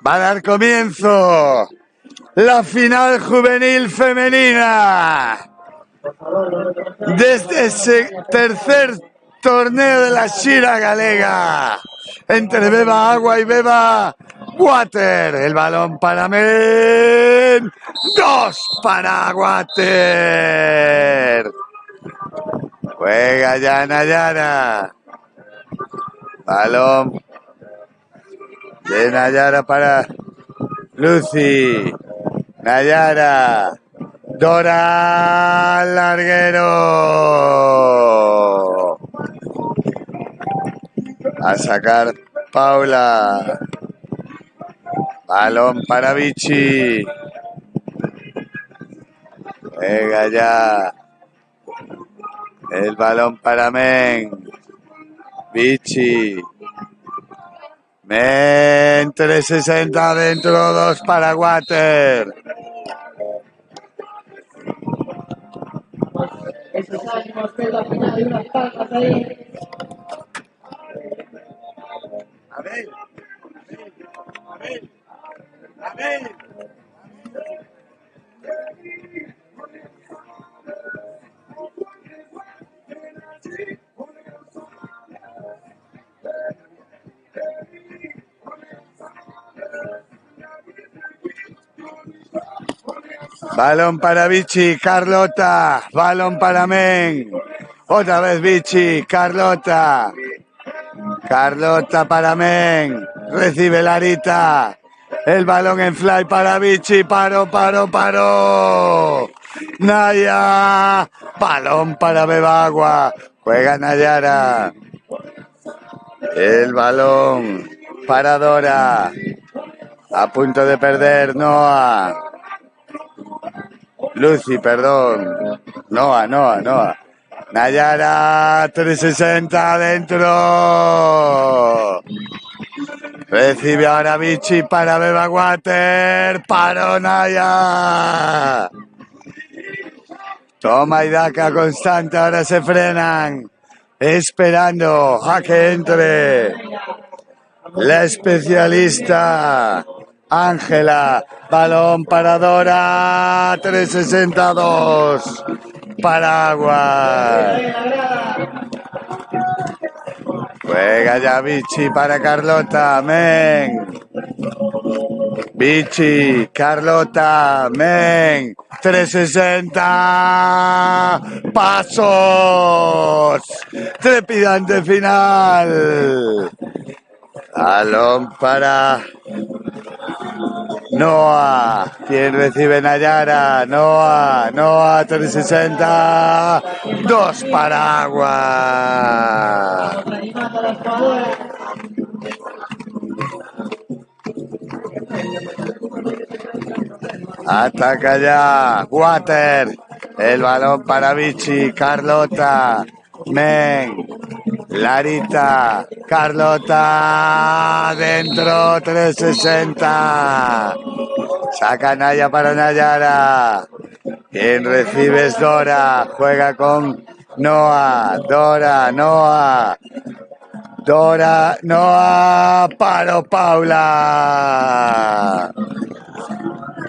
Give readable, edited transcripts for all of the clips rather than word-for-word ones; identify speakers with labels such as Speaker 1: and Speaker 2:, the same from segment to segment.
Speaker 1: Va a dar comienzo la final juvenil femenina desde ese tercer torneo de la Xira Galega entre Beba Agua y Beba Water. El balón para Men, 2 para Water. Juega ya Nayara. Balón de Nayara para Lucy. Nayara. Dora Larguero. A sacar Paula. Balón para Vichy. Venga ya. El balón para Men. Vichy. Men, 360 dentro, 2 para Water.
Speaker 2: Esos ánimos que es la final de unas palmas ahí.
Speaker 1: Abel. Abel. Balón para Vichy, Carlota. Balón para Men. Otra vez Vichy, Carlota. Carlota para Men. Recibe Larita. El balón en fly para Vichy. Paro. Naya. Balón para Beba Agua. Juega Nayara. El balón para Dora. A punto de perder Noah. Lucy, perdón. Noah. Nayara, 360 adentro. Recibe ahora Vichy para Beba Water. Paro Naya. Toma y daca constante, ahora se frenan. Esperando a que entre la especialista Ángela. Balón para Dora. 362 para Agua. Juega ya Vichy para Carlota. Men. Vichy, Carlota, Men. 360. Pasos. Trepidante final. Balón para Noah. ¿Quién recibe Nayara? Noah, 360. 2 para Agua. Ataca ya Water. El balón para Vichy, Carlota, Men. Larita, Carlota, dentro, 360. Saca Naya para Nayara. Quien recibe es Dora. Juega con Noah. Noah, paro Paula.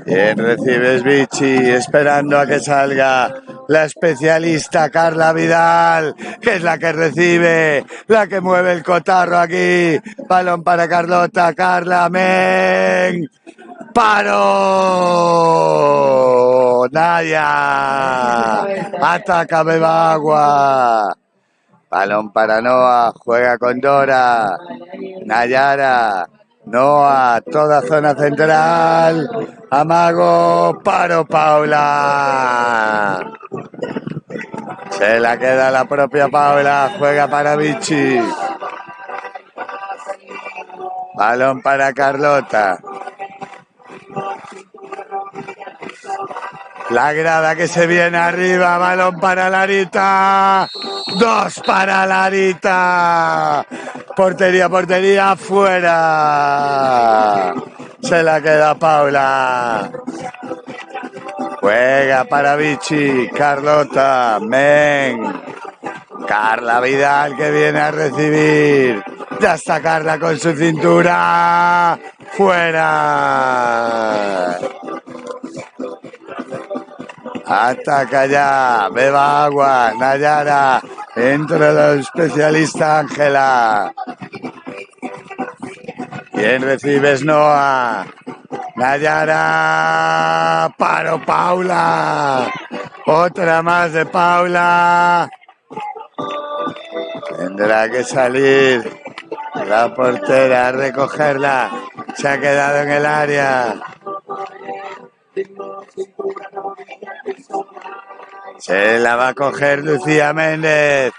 Speaker 1: Quien recibe es Vichy, esperando a que salga la especialista Carla Vidal, que es la que recibe, la que mueve el cotarro aquí. Balón para Carlota, Carla, Men. ¡Paro! Naya. Ataca Beba Agua. Balón para Noah, juega con Dora. Nayara. Noah, toda zona central. Amago, paro Paula. Se la queda la propia Paula, juega para Vichy. Balón para Carlota. La grada que se viene arriba, balón para Larita. 2 para Larita. Portería, fuera. Se la queda Paula. Juega para Vichy, Carlota, Men. Carla Vidal que viene a recibir. Ya está Carla con su cintura. ¡Fuera! Ataca ya. Beba agua. Nayara. Entra el especialista Ángela. ¿Quién recibes? Noah. Nayara. Paro Paula. Otra más de Paula. Tendrá que salir la portera a recogerla. Se ha quedado en el área. Se la va a coger Lucía Méndez.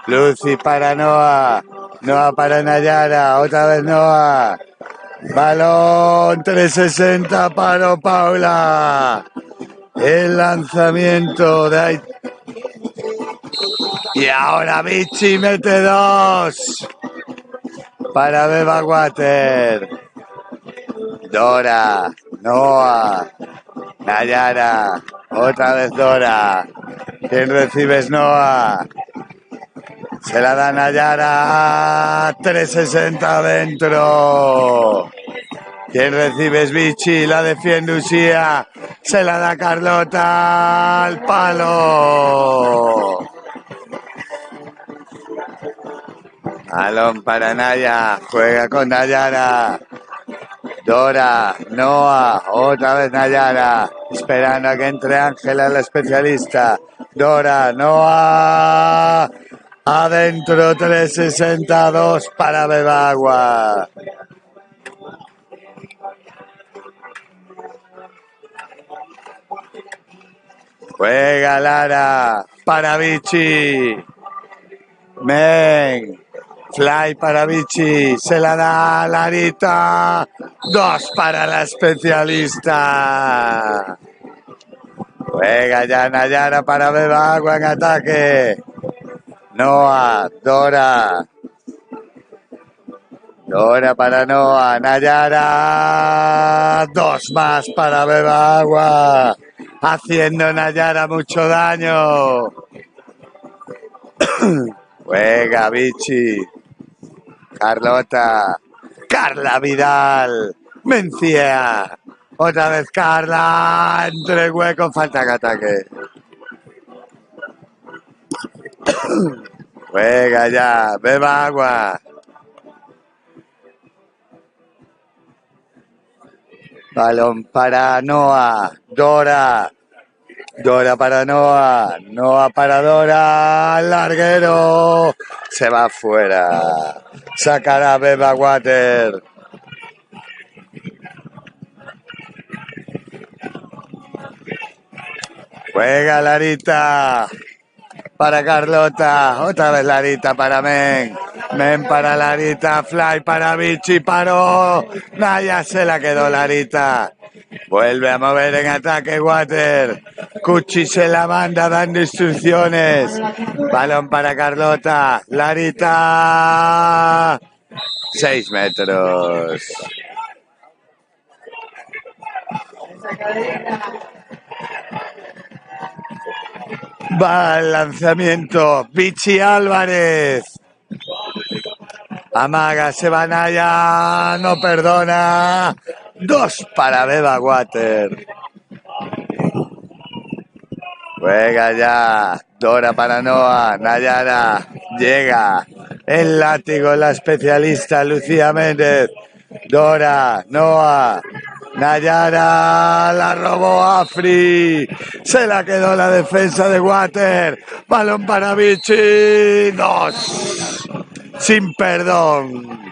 Speaker 1: Lucy para Noah. Noah para Nayara. Otra vez Noah. Balón 360 para Paula. El lanzamiento de ahí. Y ahora Vichy mete 2 para Beba Water. Dora, Noah, Nayara, otra vez Dora. ¿Quién recibes? Noah. Se la da Nayara. 360 adentro. ¿Quién recibes? Vichy, la defiende Usía. Se la da Carlota al palo. Balón para Naya, juega con Nayara. Dora, Noah, otra vez Nayara, esperando a que entre Ángela, la especialista. Dora, Noah, adentro 362 para Bebagua. Juega Lara para Vichy. Men. Fly para Vichy, se la da Larita. 2 para la especialista. Juega ya Nayara para Bebagua en ataque. Noah, Dora. Dora para Noah, Nayara. 2 más para Bebagua. Haciendo Nayara mucho daño. Juega Vichy. Carlota. Carla Vidal. Mencía. Otra vez Carla. Entre huecos. Falta que ataque. Juega ya. Beba agua. Balón para Noah. Dora. Dora para Noah. Noah para Dora. Larguero. Se va afuera. Sacará Beba Water. Juega Larita. Para Carlota. Otra vez Larita para Men. Men para Larita. Fly para Vichy. Paró. Naya se la quedó Larita. Vuelve a mover en ataque Water. Cuchi se la manda dando instrucciones. Balón para Carlota. Larita. 6 metros. Va el lanzamiento. Vichy Álvarez. Amaga, se va Naya. No perdona. 2 para Beba Water. Juega ya. Dora para Noah. Nayara. Llega. El látigo, la especialista Lucía Méndez. Dora. Noah. Nayara. La robó Afri. Se la quedó la defensa de Water. Balón para Vichy. 2. Sin perdón.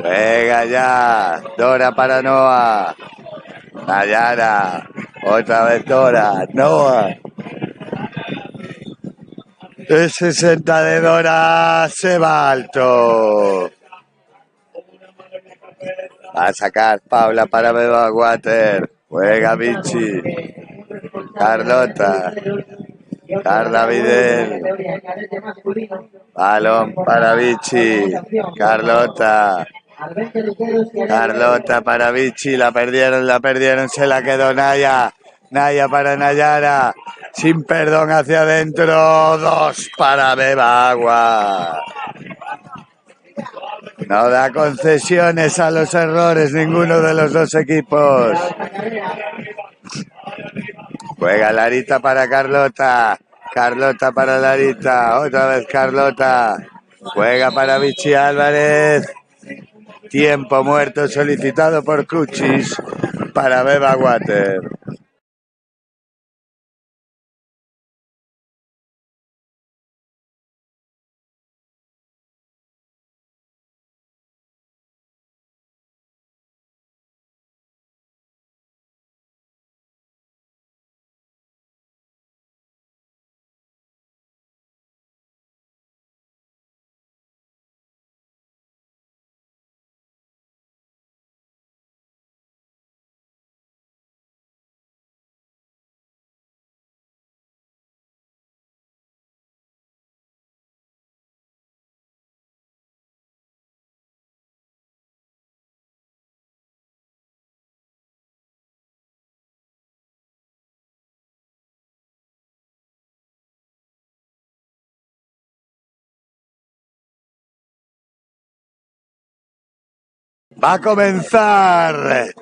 Speaker 1: Juega ya. Dora para Noah. Nayara. Otra vez Dora. Noah. El 60 de Dora se va alto. Va a sacar Paula para Beba Water. Juega Vichy. Carlota. Carla Vidal. Balón para Vichy. Carlota. Carlota para Vichy. La perdieron. Se la quedó Naya. Naya para Nayara. Sin perdón hacia adentro. 2 para Beba Agua. No da concesiones a los errores ninguno de los dos equipos. Juega Larita para Carlota. Carlota para Larita. Otra vez Carlota. Juega para Vichy Álvarez. Tiempo muerto solicitado por Cuchis para Beba Water. Va a comenzar.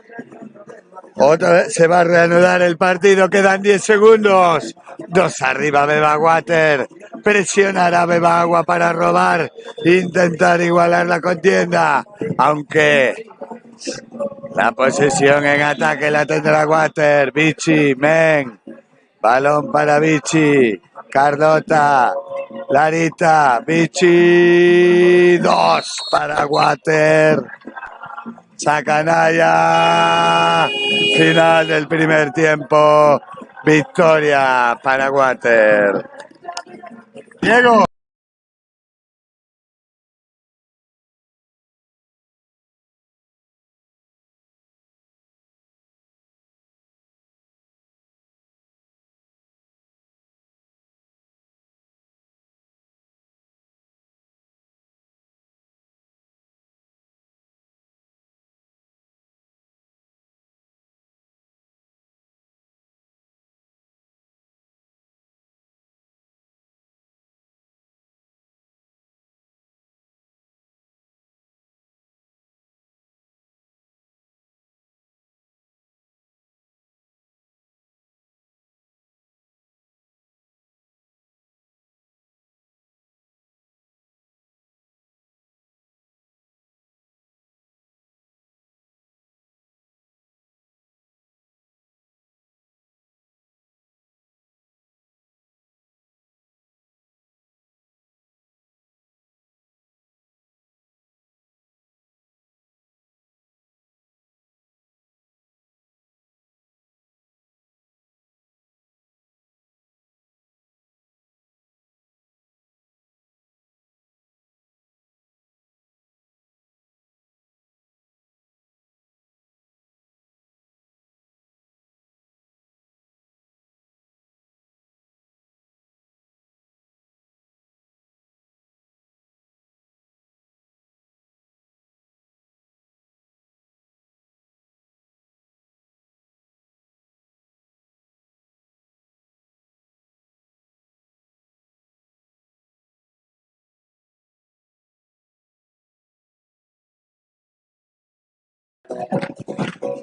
Speaker 1: Otra vez se va a reanudar el partido. Quedan 10 segundos. 2 arriba Beba Water. Presionará Beba Agua para robar. Intentar igualar la contienda. Aunque la posesión en ataque la tendrá Water. Vichy, Men. Balón para Vichy. Carlota. Larita. Vichy. 2 para Water. Sacanaya. Final del primer tiempo. Victoria para Water. Diego.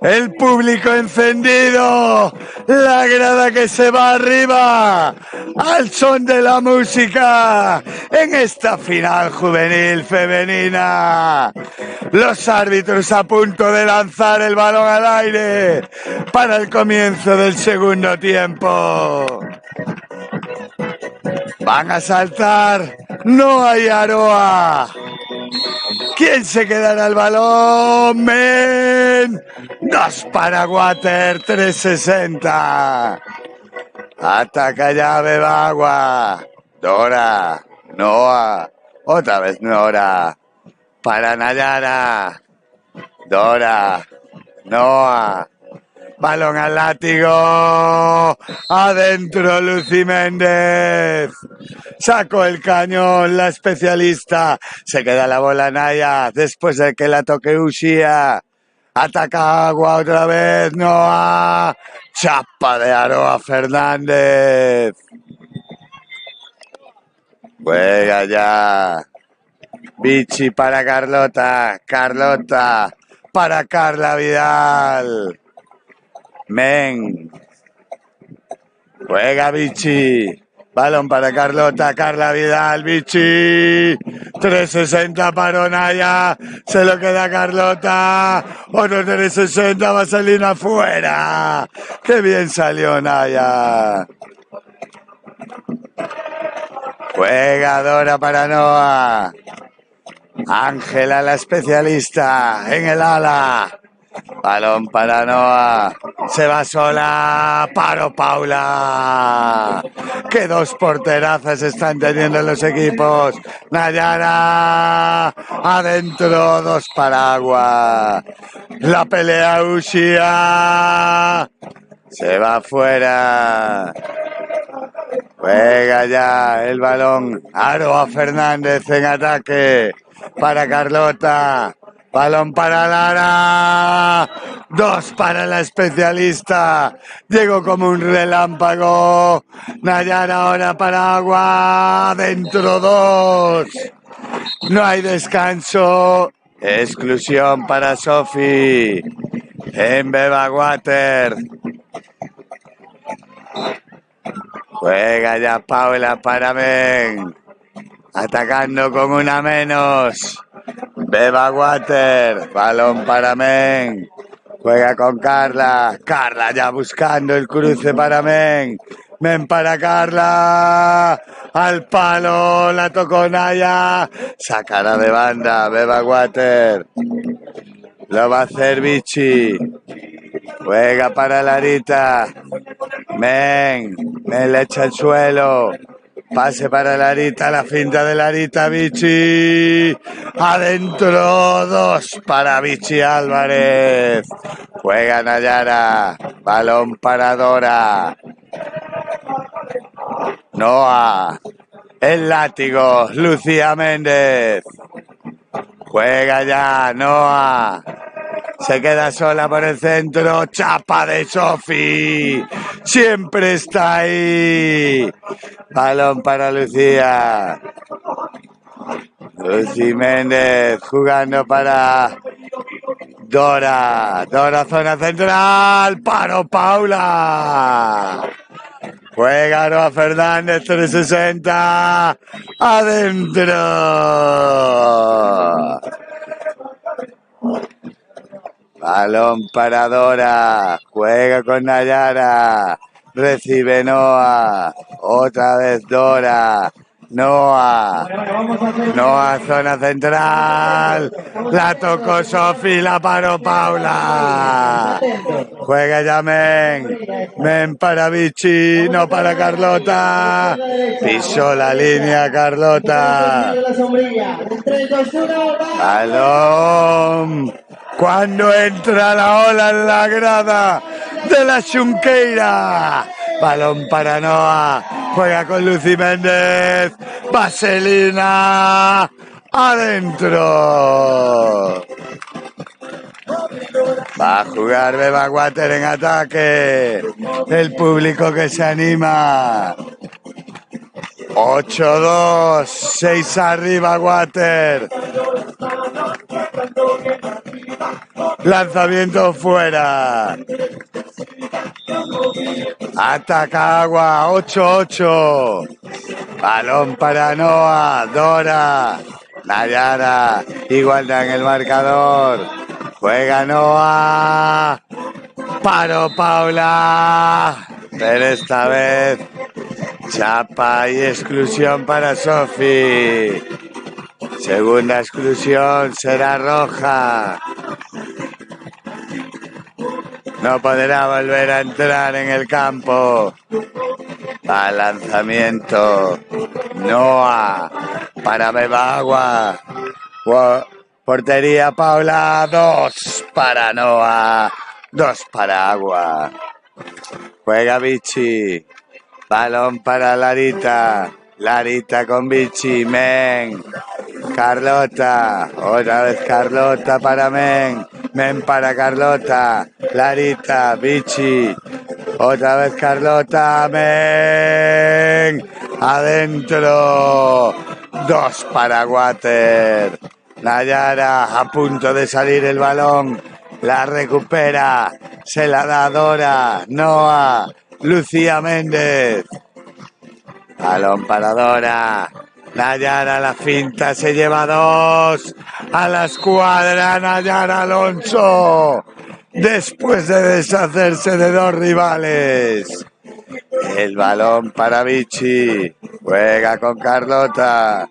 Speaker 1: El público encendido, la grada que se va arriba al son de la música en esta final juvenil femenina. Los árbitros a punto de lanzar el balón al aire para el comienzo del segundo tiempo. Van a saltar, no hay Aroa. ¿Quién se quedará el balón? Men. 2 para Water, 360. Ataca ya Beba Agua. Dora. Noah. Otra vez Nora. Para Nayara. Dora. Noah. Balón al látigo. Adentro Lucy Méndez. Sacó el cañón la especialista. Se queda la bola Naya después de que la toque Ushia. Ataca Agua otra vez. Noah. Chapa de Aroa Fernández. Juega ya. Vichy para Carlota. Carlota para Carla Vidal. Men. Juega Vichy. Balón para Carlota, Carla Vidal, Vichy. 360 para Naya. Se lo queda Carlota. Otro 360, vaselina fuera. Qué bien salió Naya. Juega Dora para Noah. Ángela, la especialista en el ala. Balón para Noah. Se va sola. Paro Paula. Que dos porterazas están teniendo los equipos. Nayara. Adentro. 2 para Agua. La pelea Ushia. Se va afuera. Juega ya el balón. Aroa Fernández en ataque. Para Carlota. Balón para Lara. 2 para la especialista. Llegó como un relámpago. Nayara ahora para Agua. Dentro 2. No hay descanso. Exclusión para Sofi. En Beba Water. Juega ya Paula para Men. Atacando con una menos. Beba Water. Balón para Men. Juega con Carla. Carla ya buscando el cruce para Men. Men para Carla. Al palo. La tocó Naya. Sacará de banda. Beba Water. Lo va a hacer Vichy. Juega para Larita. Men le echa el suelo. Pase para Larita, la finta de Larita, Vichy. Adentro, 2 para Vichy Álvarez. Juega Nayara. Balón para Dora. Noah. El látigo, Lucía Méndez. Juega ya, Noah. Se queda sola por el centro. Chapa de Sofi. Siempre está ahí. Balón para Lucía. Lucy Méndez jugando para Dora. Dora, zona central. Paro Paula. Juega Aroa Fernández, 360. Adentro. Balón para Dora. Juega con Nayara. Recibe Noah. Otra vez Dora. Noah. Noah, zona central. La tocó Sofi, la paró Paula. Juega ya Men. Men para Vichy, no para Carlota. Pisó la línea Carlota. Balón. Cuando entra la ola en la grada de la Xunqueira. Balón para Noah. Juega con Lucy Méndez. Vaselina. Adentro. Va a jugar Beba Water en ataque. El público que se anima. 8-2. 6 arriba Water. Lanzamiento fuera. Ataca Agua. 8-8. Balón para Noah. Dora. Nayara. Igualdad en el marcador. Juega Noah. Paro Paula. Pero esta vez chapa y exclusión para Sofi. Segunda exclusión será roja. No podrá volver a entrar en el campo. Al lanzamiento. Noah para Beba Agua. Portería Paula. 2 para Noah. 2 para Agua. Juega Vichy. Balón para Larita. Larita con Vichy. Men. Carlota. Otra vez Carlota para Men. Men para Carlota. Larita. Vichy. Otra vez Carlota. Men. Adentro. 2 para Water. Nayara a punto de salir el balón. La recupera. Se la da Dora. Noa. Lucía Méndez. Balón para Dora. Nayara la finta. Se lleva 2. A la escuadra. Nayara Alonso. Después de deshacerse de 2 rivales. El balón para Vichy. Juega con Carlota.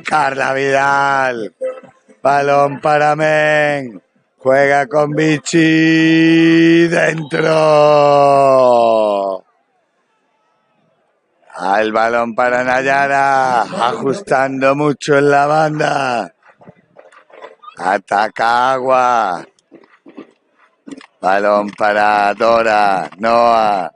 Speaker 1: Carla Vidal. Balón para Men. Juega con Vichy. Dentro. Al balón para Nayara. Ajustando mucho en la banda. Ataca Agua. Balón para Dora. Noa.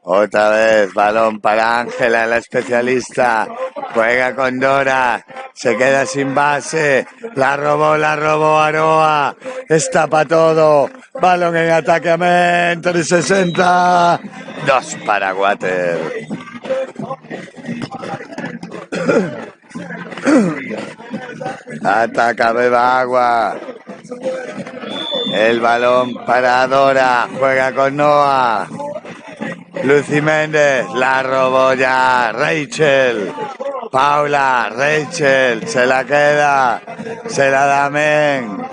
Speaker 1: Otra vez, balón para Ángela, la especialista. Juega con Dora. Se queda sin base. La robó Aroa. Está para todo. Balón en ataque a Men. 360. 2 para Water. Ataca Beba Agua. El balón para Dora. Juega con Noa. Lucy Méndez, la robó ya Rachel. Paula, Rachel, se la queda. Se la da Men.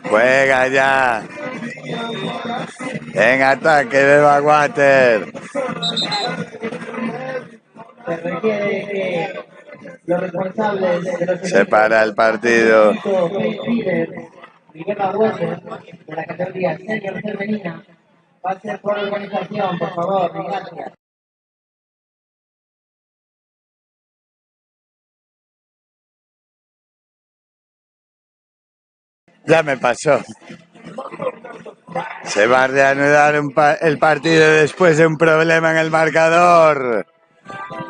Speaker 1: Juega ya. En ataque Beba Water.
Speaker 2: Se requiere que los responsables de los
Speaker 1: Se para el partido.
Speaker 2: Beba Water, de la categoría senior femenina, va a ser por organización, por favor, gracias.
Speaker 1: Ya me pasó. Se va a reanudar el partido después de un problema en el marcador.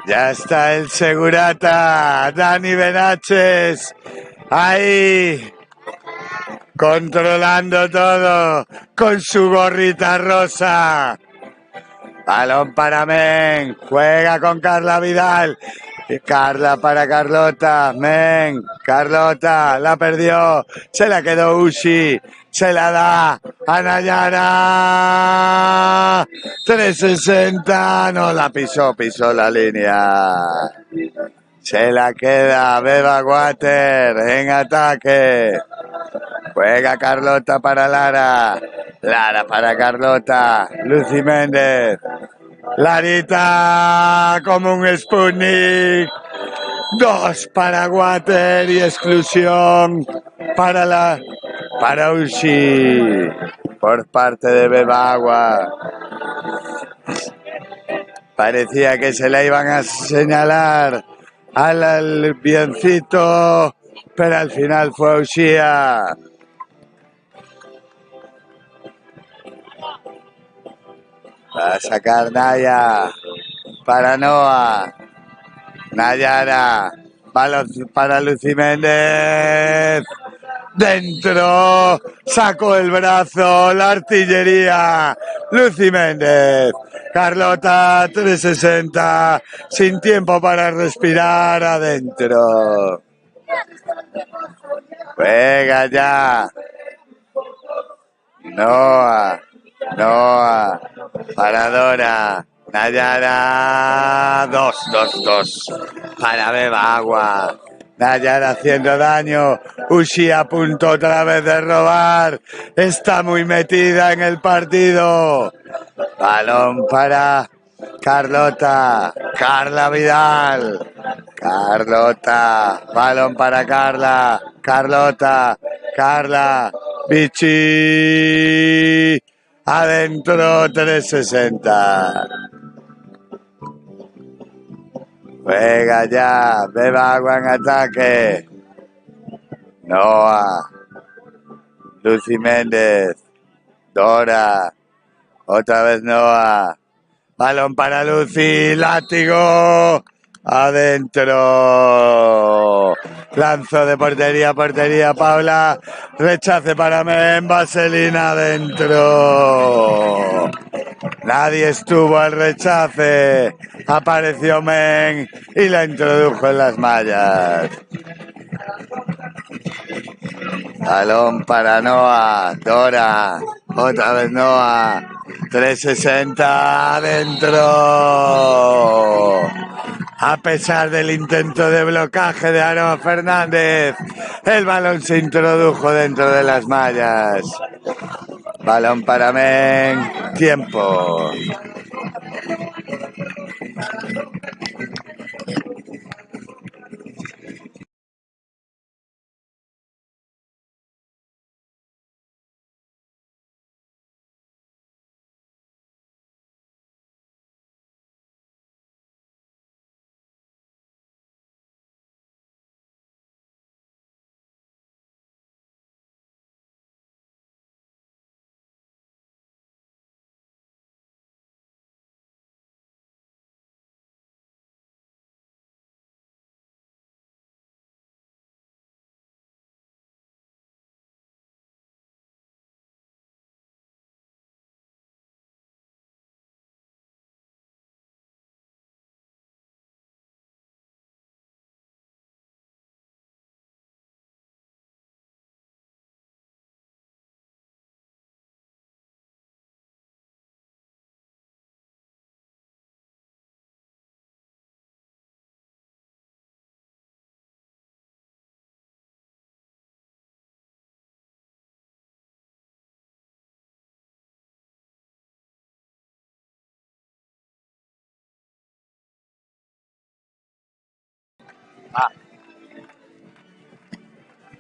Speaker 1: Ya está el segurata, Dani Benaches, ahí, controlando todo, con su gorrita rosa. Balón para Men, juega con Carla Vidal. Carla para Carlota, Men, Carlota, la perdió, se la quedó Ushi, se la da a Nayara, 360, no la pisó la línea, se la queda Beba Water en ataque, juega Carlota para Lara, Lara para Carlota, Lucy Méndez, Larita como un Sputnik. 2 para Water y exclusión para Ushi por parte de Beba Agua. Parecía que se la iban a señalar al biencito, pero al final fue Ushia. Va a sacar Naya para Noa. Nayara. Balón para Lucy Méndez. Dentro. Sacó el brazo. La artillería. Lucy Méndez. Carlota 360. Sin tiempo para respirar. Adentro. Juega ya. Noa. Para Dora. Nayara. 2 para Beba Agua. Nayara haciendo daño. Ushi a punto otra vez de robar. Está muy metida en el partido. Balón para Carlota. Carla Vidal. Carlota. Balón para Carla. Carlota. Carla. Vichy. Adentro 360. Juega ya. Beba Agua en ataque. Noa. Lucy Méndez. Dora. Otra vez Noa. Balón para Lucy. Látigo. Adentro. Lanzo de portería a portería. Paula. Rechace para Men. Vaselina adentro. Nadie estuvo al rechace. Apareció Men y la introdujo en las mallas. Balón para Noah. Dora. Otra vez Noah. 360 adentro. A pesar del intento de blocaje de Aroa Fernández, el balón se introdujo dentro de las mallas. Balón para Men. Tiempo.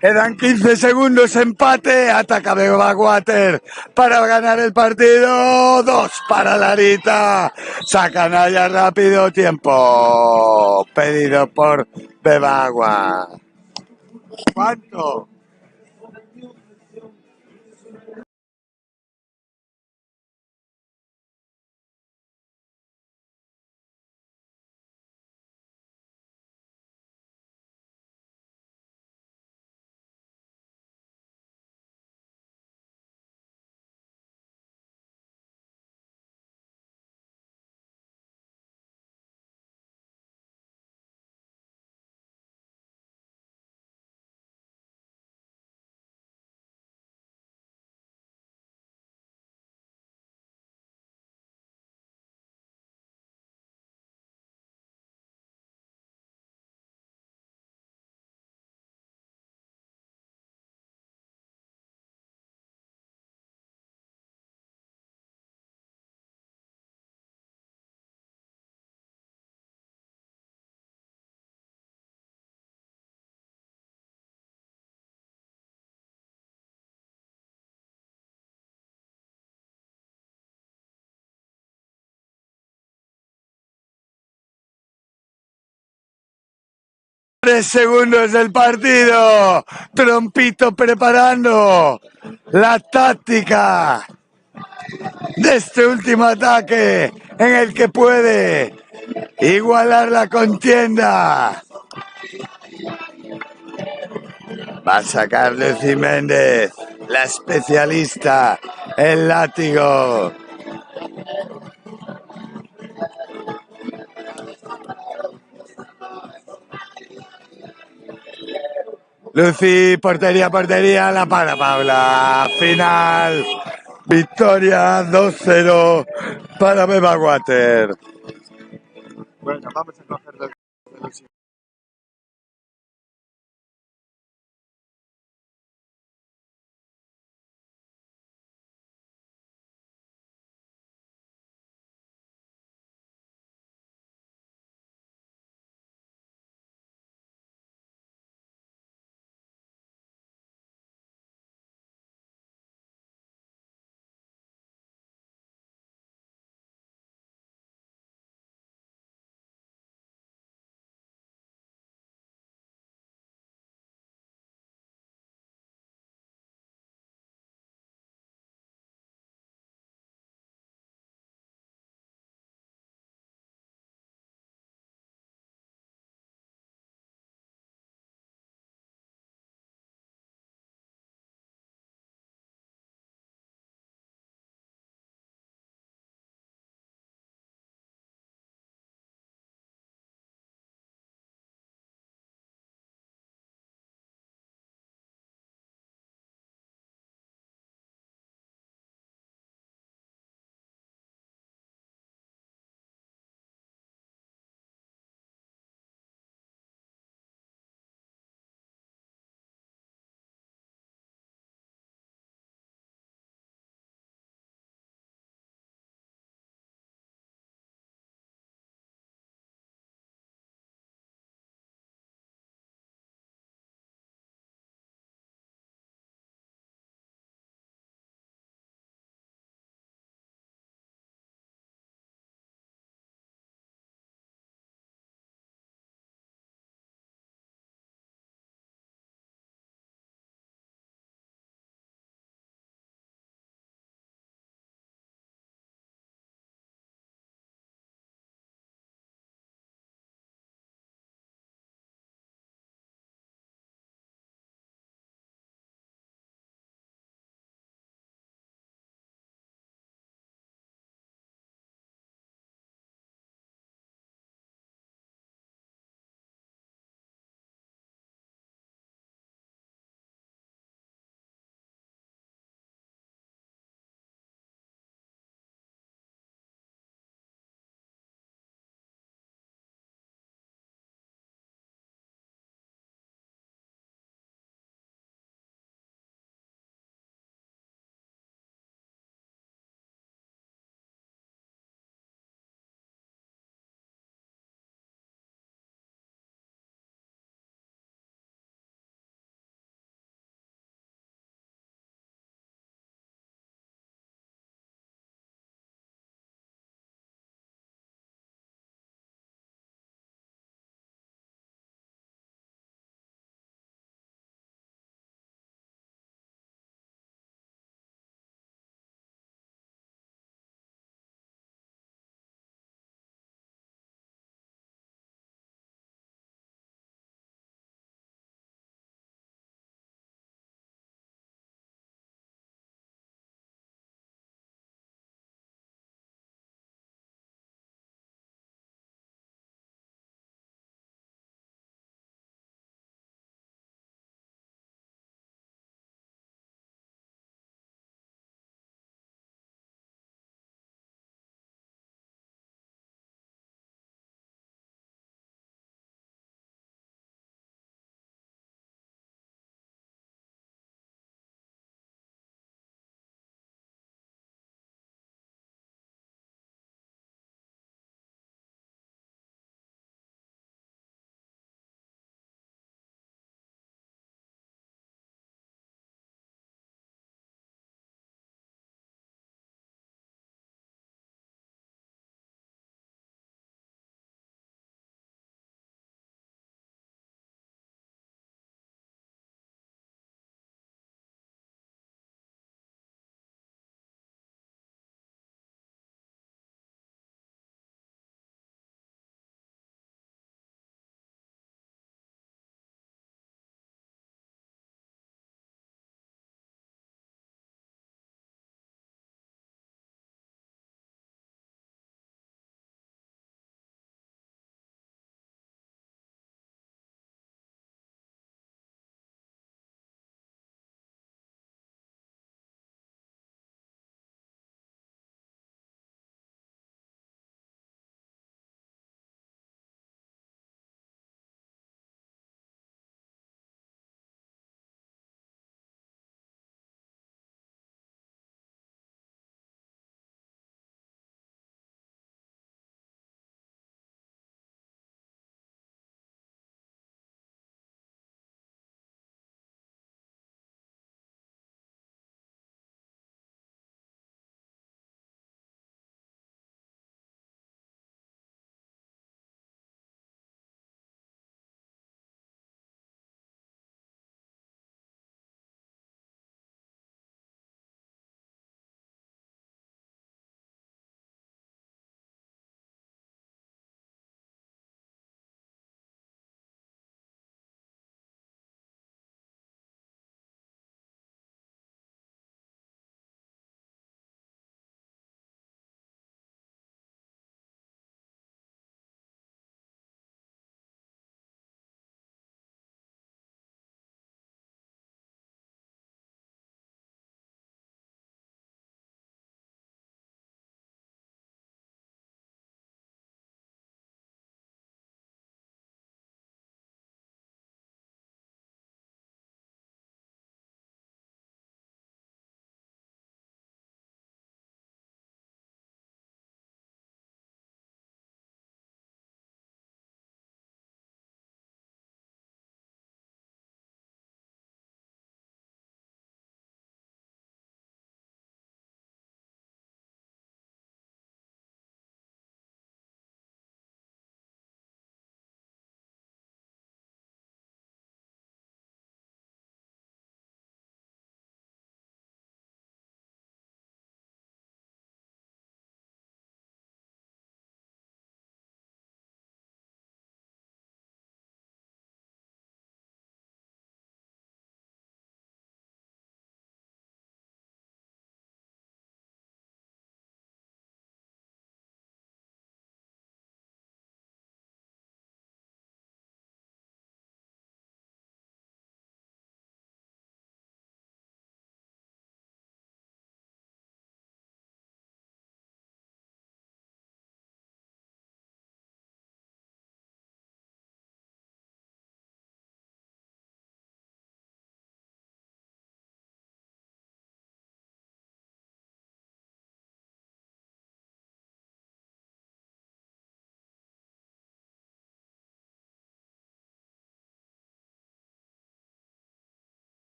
Speaker 1: Quedan 15 segundos, empate, ataca Bebawater para ganar el partido, 2 para Larita, sacan allá rápido, tiempo pedido por Bebagua. ¿Cuánto? Tres segundos del partido, Trompito preparando la táctica de este último ataque en el que puede igualar la contienda. Va a sacar Lucy Méndez, la especialista, el látigo. Lucy, portería, portería, la para Paula. Final, victoria 2-0 para Bebawater. Bueno, vamos a coger los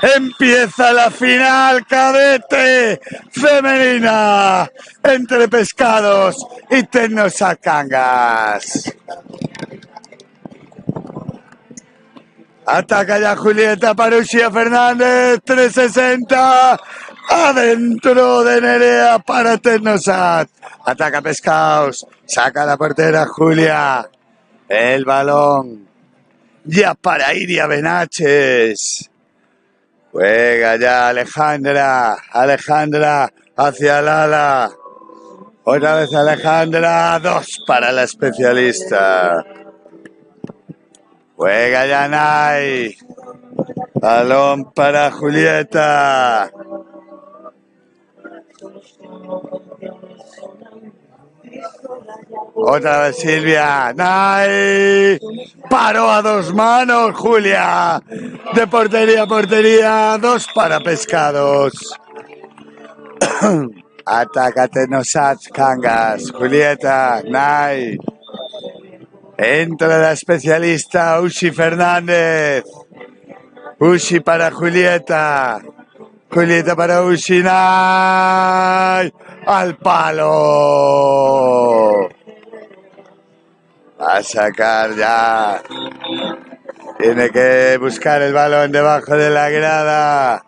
Speaker 1: Empieza la final cadete femenina entre Pescados y Tecnosac Cangas. Ataca ya Julieta para Uxía Fernández, 360, adentro de Nerea para Tecnosac. Ataca Pescados, saca la portera Julia, el balón ya para Iria Benaches. Juega ya Alejandra hacia Lala. Otra vez Alejandra, 2 para la especialista. Juega ya Nay. Balón para Julieta. Otra vez Silvia. Nay. Paró a 2 manos Julia. De portería a portería. 2 para Pescados. Ataca Tecnosac Cangas. Julieta. Nay. Entra la especialista Uxi Fernández. Uxi para Julieta. Julieta para Uxi. Nay. Al palo. A sacar ya. Tiene que buscar el balón debajo de la grada.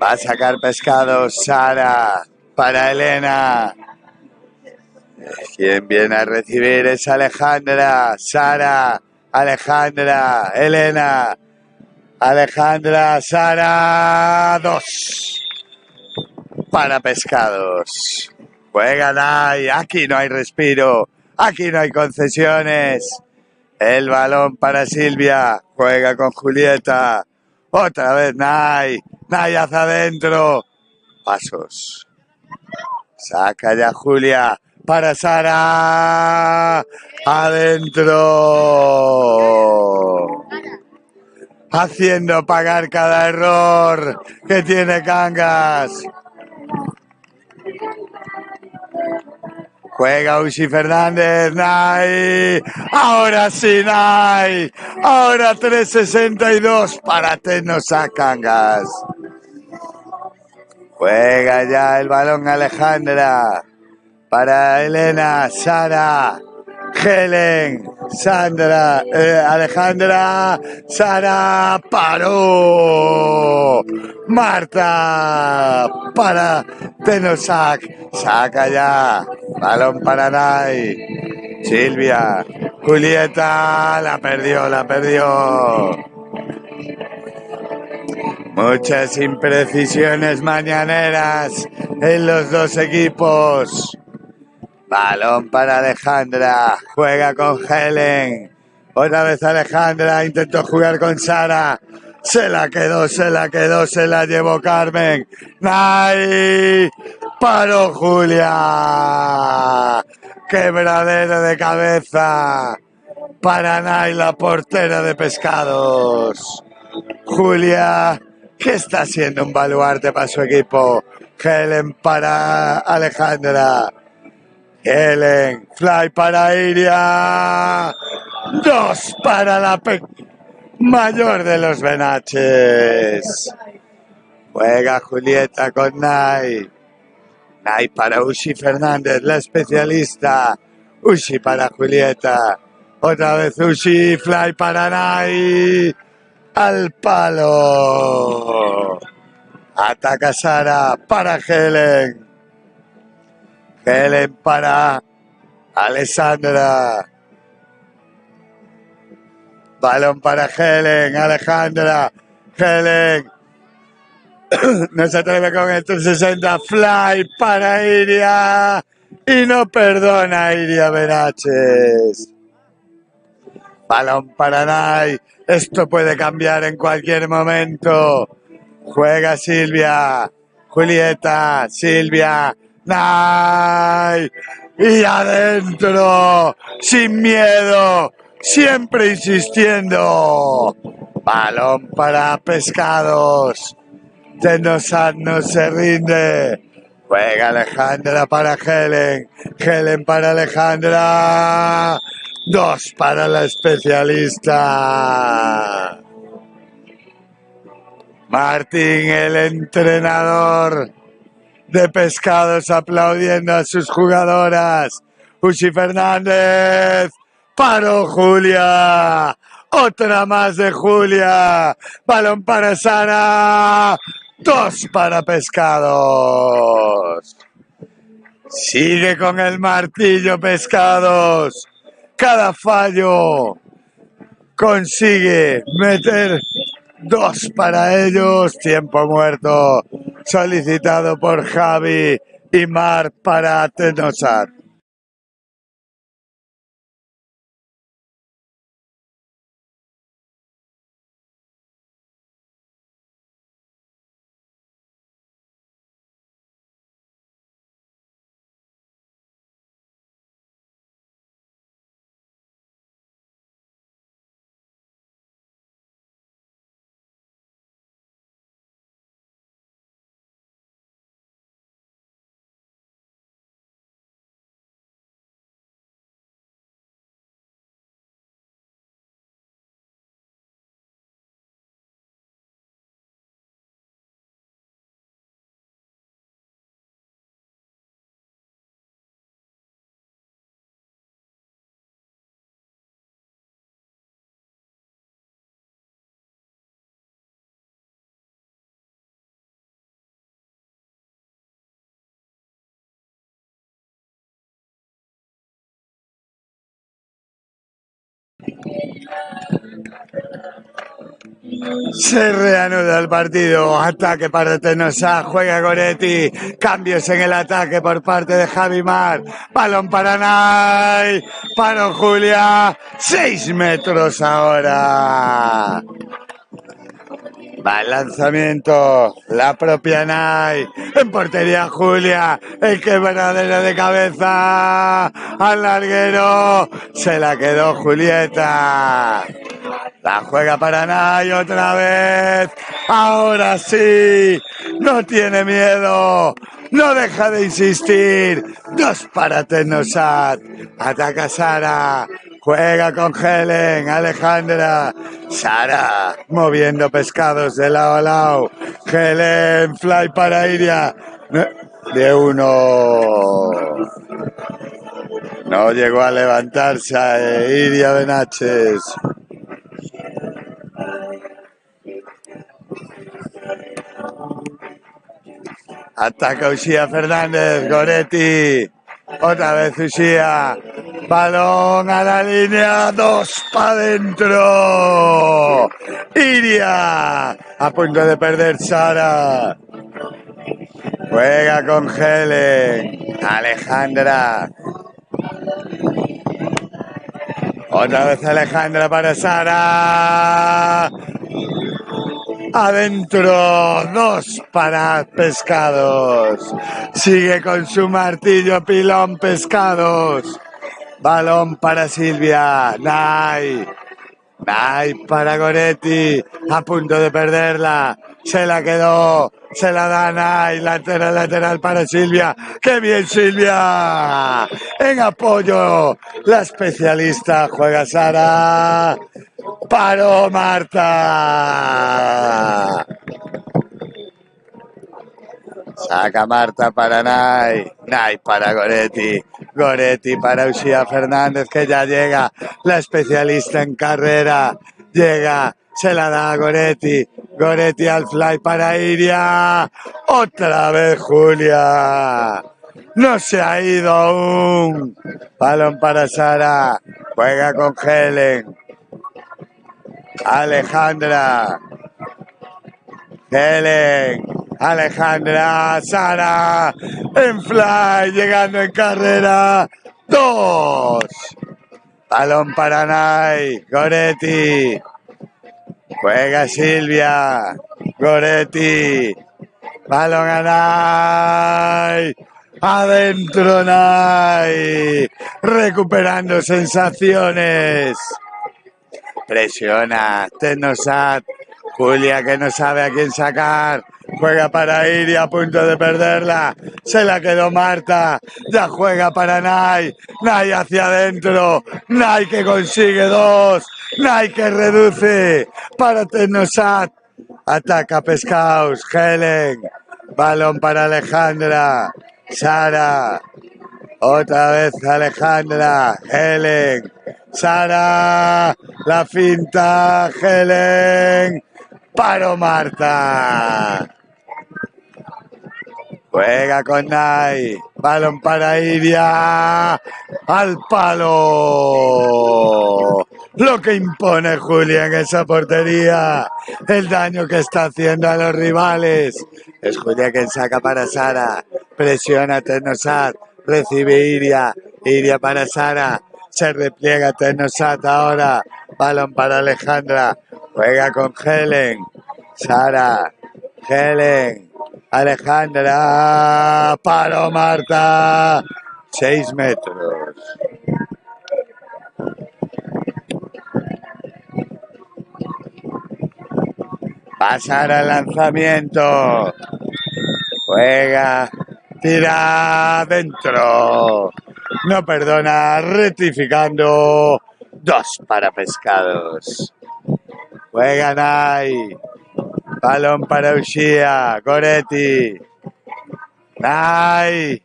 Speaker 1: Va a sacar Pescados Sara para Elena. Quien viene a recibir es Alejandra. Sara, Alejandra, Elena. Alejandra, Sara, 2 para Pescados. Juegan ahí, aquí no hay respiro, aquí no hay concesiones. El balón para Silvia, juega con Julieta. Otra vez Nay hacia adentro. Pasos. Saca ya Julia para Sara. Adentro. Haciendo pagar cada error que tiene Cangas. Juega Uxi Fernández, Nay. Ahora sí, Nay. Ahora 362 para Tecnosac Cangas. Juega ya el balón Alejandra. Para Elena, Sara, Helen, Sandra, Alejandra, Sara, paró. Marta para Tecnosac. Saca ya. Balón para Nay. Silvia. Julieta. La perdió. Muchas imprecisiones mañaneras en los dos equipos. Balón para Alejandra. Juega con Helen. Otra vez Alejandra. Intentó jugar con Sara. Se la quedó. Se la llevó Carmen. Nay. Paró Julia. Quebradero de cabeza. Para Nay, la portera de Pescados. Julia, que está siendo un baluarte para su equipo. Helen para Alejandra. Helen, fly para Iria. 2 para la mayor de los Benaches. Juega Julieta con Nay. Nay para Uxi Fernández, la especialista. Uxi para Julieta. Otra vez Uxi, fly para Nay. Al palo. Ataca Sara para Helen. Helen para Alessandra. Balón para Helen, Alejandra. Helen. No se atreve con el 360. Fly para Iria. Y no perdona Iria Benaches. Balón para Nay. Esto puede cambiar en cualquier momento. Juega Silvia. Julieta. Silvia. Nay. Y adentro. Sin miedo. siempre insistiendo. Balón para Pescados. Tenosat no se rinde. Juega Alejandra para Helen. Helen para Alejandra. 2 para la especialista. Martín, el entrenador de Pescados, aplaudiendo a sus jugadoras. Uxi Fernández. Paró Julia. Otra más de Julia. Balón para Sara. 2 para Pescados. Sigue con el martillo Pescados. Cada fallo consigue meter 2 para ellos. Tiempo muerto solicitado por Javi y Mar para Tenosat. Se reanuda el partido. Ataque para Tenosat. Juega Goretti. Cambios en el ataque por parte de Javi Mar. Balón para Nay. Para Julia. 6 metros ahora. Va el lanzamiento. La propia Nay. En portería Julia. El quebradero de cabeza. Al larguero. Se la quedó Julieta. La juega para Nay otra vez. Ahora sí. No tiene miedo. No deja de insistir. 2 para Tenosat. Ataca Sara. Juega con Helen. Alejandra. Sara moviendo Pescados de lado a lado. Helen. Fly para Iria. De 1. No llegó a levantarse Iria Benaches. Ataca Uxía Fernández, Goretti. Otra vez Uxía. Balón a la línea, 2 para adentro. Iria. A punto de perder Sara. Juega con Helen. Alejandra. Otra vez Alejandra para Sara. Adentro, 2 para Pescados. Sigue con su martillo pilón Pescados. Balón para Silvia. Nay para Goretti. A punto de perderla. Se la quedó. Se la da Nay. Lateral para Silvia. ¡Qué bien Silvia! En apoyo. La especialista juega Sara. Paró Marta. Saca Marta para Nay. Nay para Goretti. Goretti para Uxía Fernández, que ya llega. La especialista en carrera. Llega. Se la da a Goretti. Goretti al fly para Iria. Otra vez Julia. No se ha ido aún. Balón para Sara. Juega con Helen. Alejandra. Helen. Alejandra. Sara. En fly. Llegando en carrera. 2. Balón para Nay. Goretti. Juega Silvia. Goretti. Balón a Nay. Adentro Nay. Recuperando sensaciones. Presiona. Tecnosat. Julia que no sabe a quién sacar. Juega para Iri a punto de perderla. Se la quedó Marta. Ya juega para Nai. Nai hacia adentro. Nai que consigue 2. Nai que reduce para Tecnosat. Ataca Pescaus. Helen. Balón para Alejandra. Sara. Otra vez Alejandra. Helen. Sara. La finta. Helen. Paro Marta. Juega con Nai. Balón para Iria. Al palo. Lo que impone Julia en esa portería. El daño que está haciendo a los rivales. Es Julia quien saca para Sara. Presiona a Tecnosat. Recibe Iria. Iria para Sara. Se repliega Tecnosat ahora. Balón para Alejandra. Juega con Helen. Sara. Helen. Alejandra. Paro Marta. 6 metros. Pasar al lanzamiento. Juega. Tira dentro. No perdona. Rectificando. 2 para Pescados. Juega Nai. Balón para Ushia. Goretti. Nai.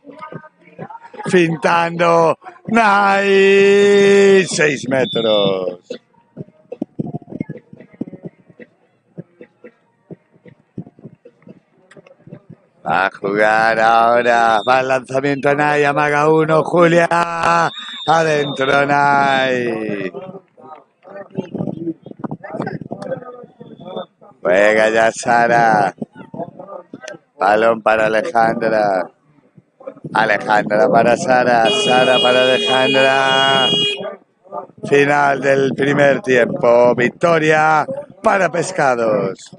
Speaker 1: Fintando. Nai. 6 metros. Va a jugar ahora. Va el lanzamiento Nai. Amaga 1. Julia. Adentro Nai. Juega ya Sara. Balón para Alejandra. Alejandra para Sara. Sara para Alejandra. Final del primer tiempo. Victoria para Pescados.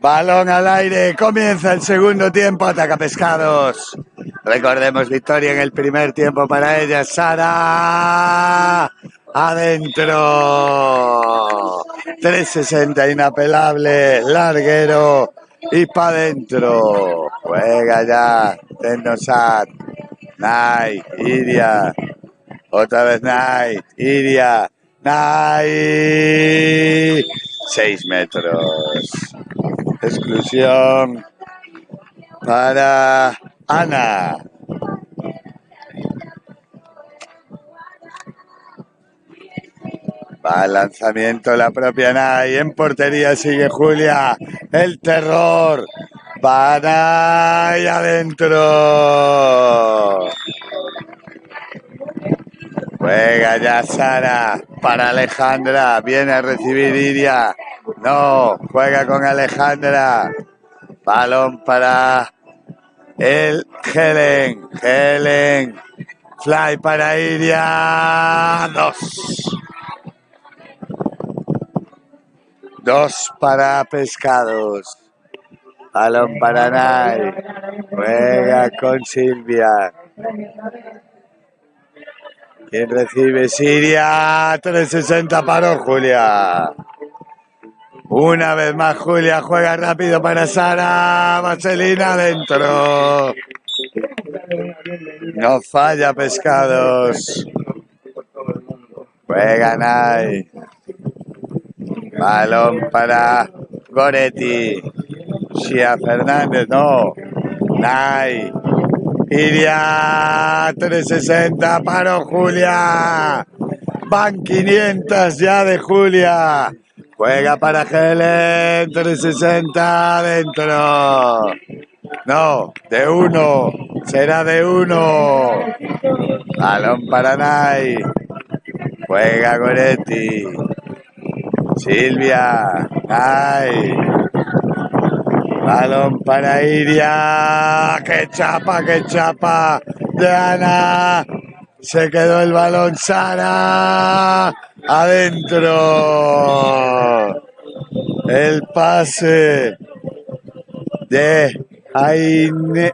Speaker 1: Balón al aire, comienza el segundo tiempo, ataca Pescados. Recordemos victoria en el primer tiempo para ella, Sara. Adentro. 360 inapelable, larguero y pa' adentro. Juega ya, Tecnosat. Night, Iria. Otra vez Night, Iria. Night. 6 metros. Exclusión para Ana. Va al lanzamiento la propia Nay. En portería sigue Julia. El terror. Va Nay adentro. Juega ya Sara para Alejandra. Viene a recibir Iria. No, juega con Alejandra. Balón para el Helen. Helen. Fly para Iria. 2 para Pescados. Balón para Nay. Juega con Silvia. ¿Quién recibe? Siria. 360 para Julia. Una vez más Julia juega rápido para Sara. Vaselina adentro. No falla Pescados. Juega Nay. Balón para Goretti. Xia Fernández, no. Nay. Iria. 360 para Julia. Van 500 ya de Julia. Juega para Helen. 360 adentro. No, de 1. Será de 1. Balón para Nay. Juega Goretti. Silvia. Nay. Balón para Iria. ¡Qué chapa, qué chapa! De Ana. Se quedó el balón Sara. Adentro. El pase de Aine.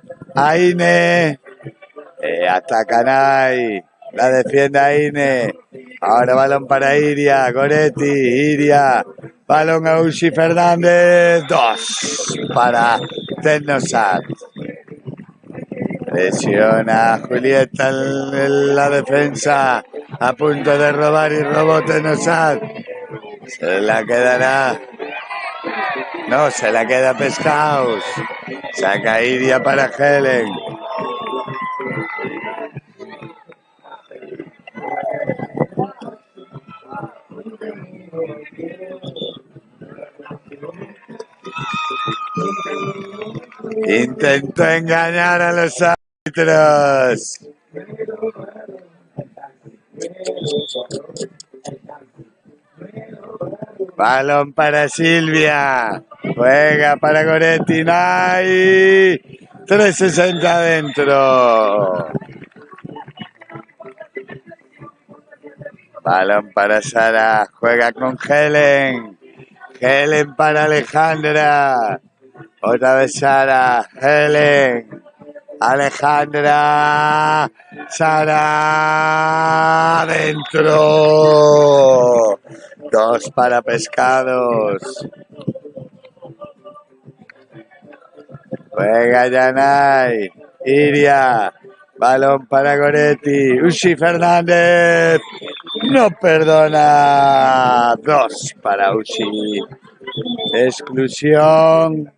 Speaker 1: Ataca Nay. La defiende Aine. Ahora balón para Iria. Goretti. Iria. Balón a Ushi Fernández. 2 para Tecnosat. Presiona Julieta en la defensa. A punto de robar y robó Tecnosat. Se la quedará. No, se la queda Pescados. Saca Iria para Helen. Intentó engañar a los árbitros. Balón para Silvia. Juega para Goretti. Nay. 360 adentro. Balón para Sara. Juega con Helen. Helen para Alejandra. Otra vez Sara. Helen. Alejandra. Sara. Adentro. 2 para Pescados. Juega Yanay. Iria. Balón para Goretti. Ushi Fernández. No perdona. 2 para Ushi. Exclusión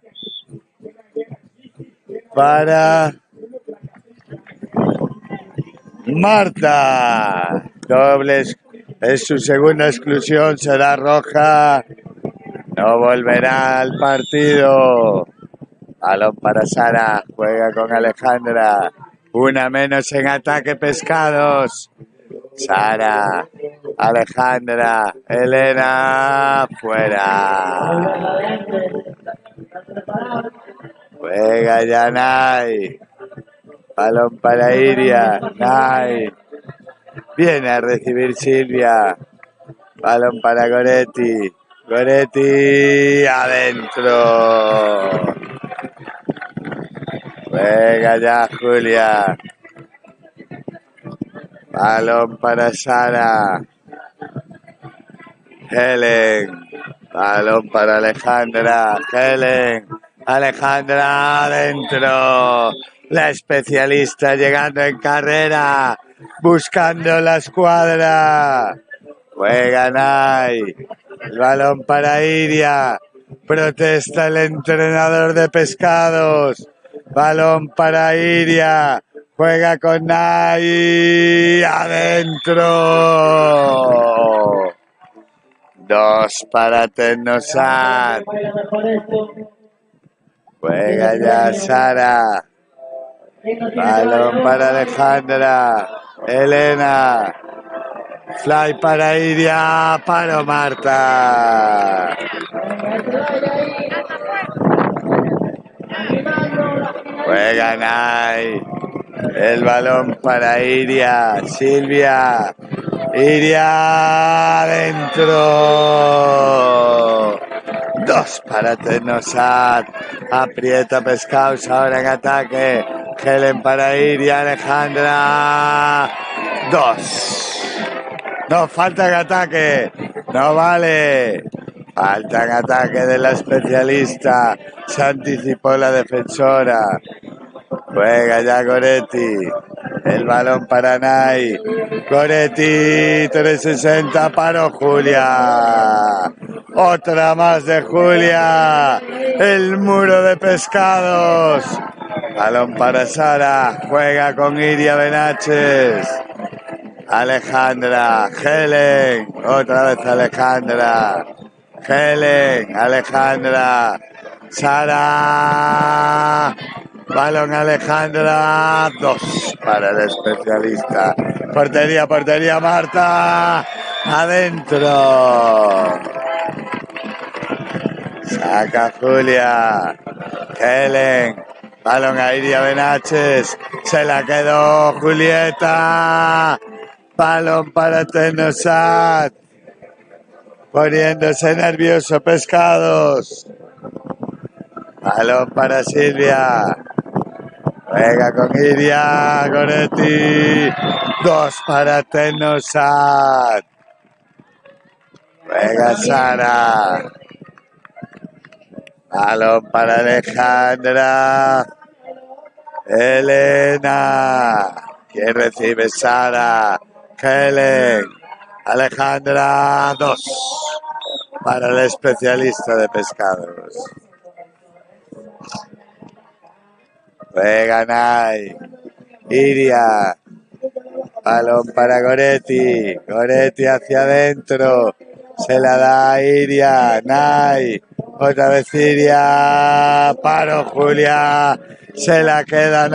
Speaker 1: para Marta. Dobles. Es su segunda exclusión. Será roja. No volverá al partido. Balón para Sara. Juega con Alejandra. Una menos en ataque Pescados. Sara. Alejandra. Elena. Fuera. Juega ya Nay. Balón para Iria. Nay. Viene a recibir Silvia. Balón para Goretti. Goretti adentro. Juega ya Julia. Balón para Sara. Helen. Balón para Alejandra. Helen. Alejandra adentro. La especialista llegando en carrera. Buscando la escuadra. Juega Nay. El balón para Iria. Protesta el entrenador de pescados. Balón para Iria. Juega con Nay. Adentro. 2 para Tecnosat. Juega ya Sara. Balón para Alejandra. Elena. Fly para Iria. Para Marta. Juega Nay. El balón para Iria. Silvia. Iria adentro. 2 para Tecnosat. Aprieta Pescados ahora en ataque. Helen para Iria. Alejandra. 2. No, falta en ataque. No vale. Falta en ataque de la especialista. Se anticipó la defensora. Juega ya Goretti. El balón para Nay. Goretti, 360 para Julia. Otra más de Julia. El muro de pescados. Balón para Sara. Juega con Iria Benaches. Alejandra. Helen. Otra vez Alejandra. Helen. Alejandra. Sara. Balón Alejandra, 2 para el especialista. Portería, portería, Marta. Adentro. Saca Julia. Helen. Balón a Iria Benaches. Se la quedó Julieta. Balón para Tecnosat. Poniéndose nervioso Pescados. Balón para Silvia. Juega con Iria, Goretti. 2 para Tecnosat. Juega Sara. Balón para Alejandra. Elena. ¿Quién recibe? Sara. Helen. Alejandra. 2 para el especialista de pescados. Juega Nay. Iria. Balón para Goretti. Goretti hacia adentro. Se la da a Iria. Nay. Otra vez Iria. Paro Julia. Se la queda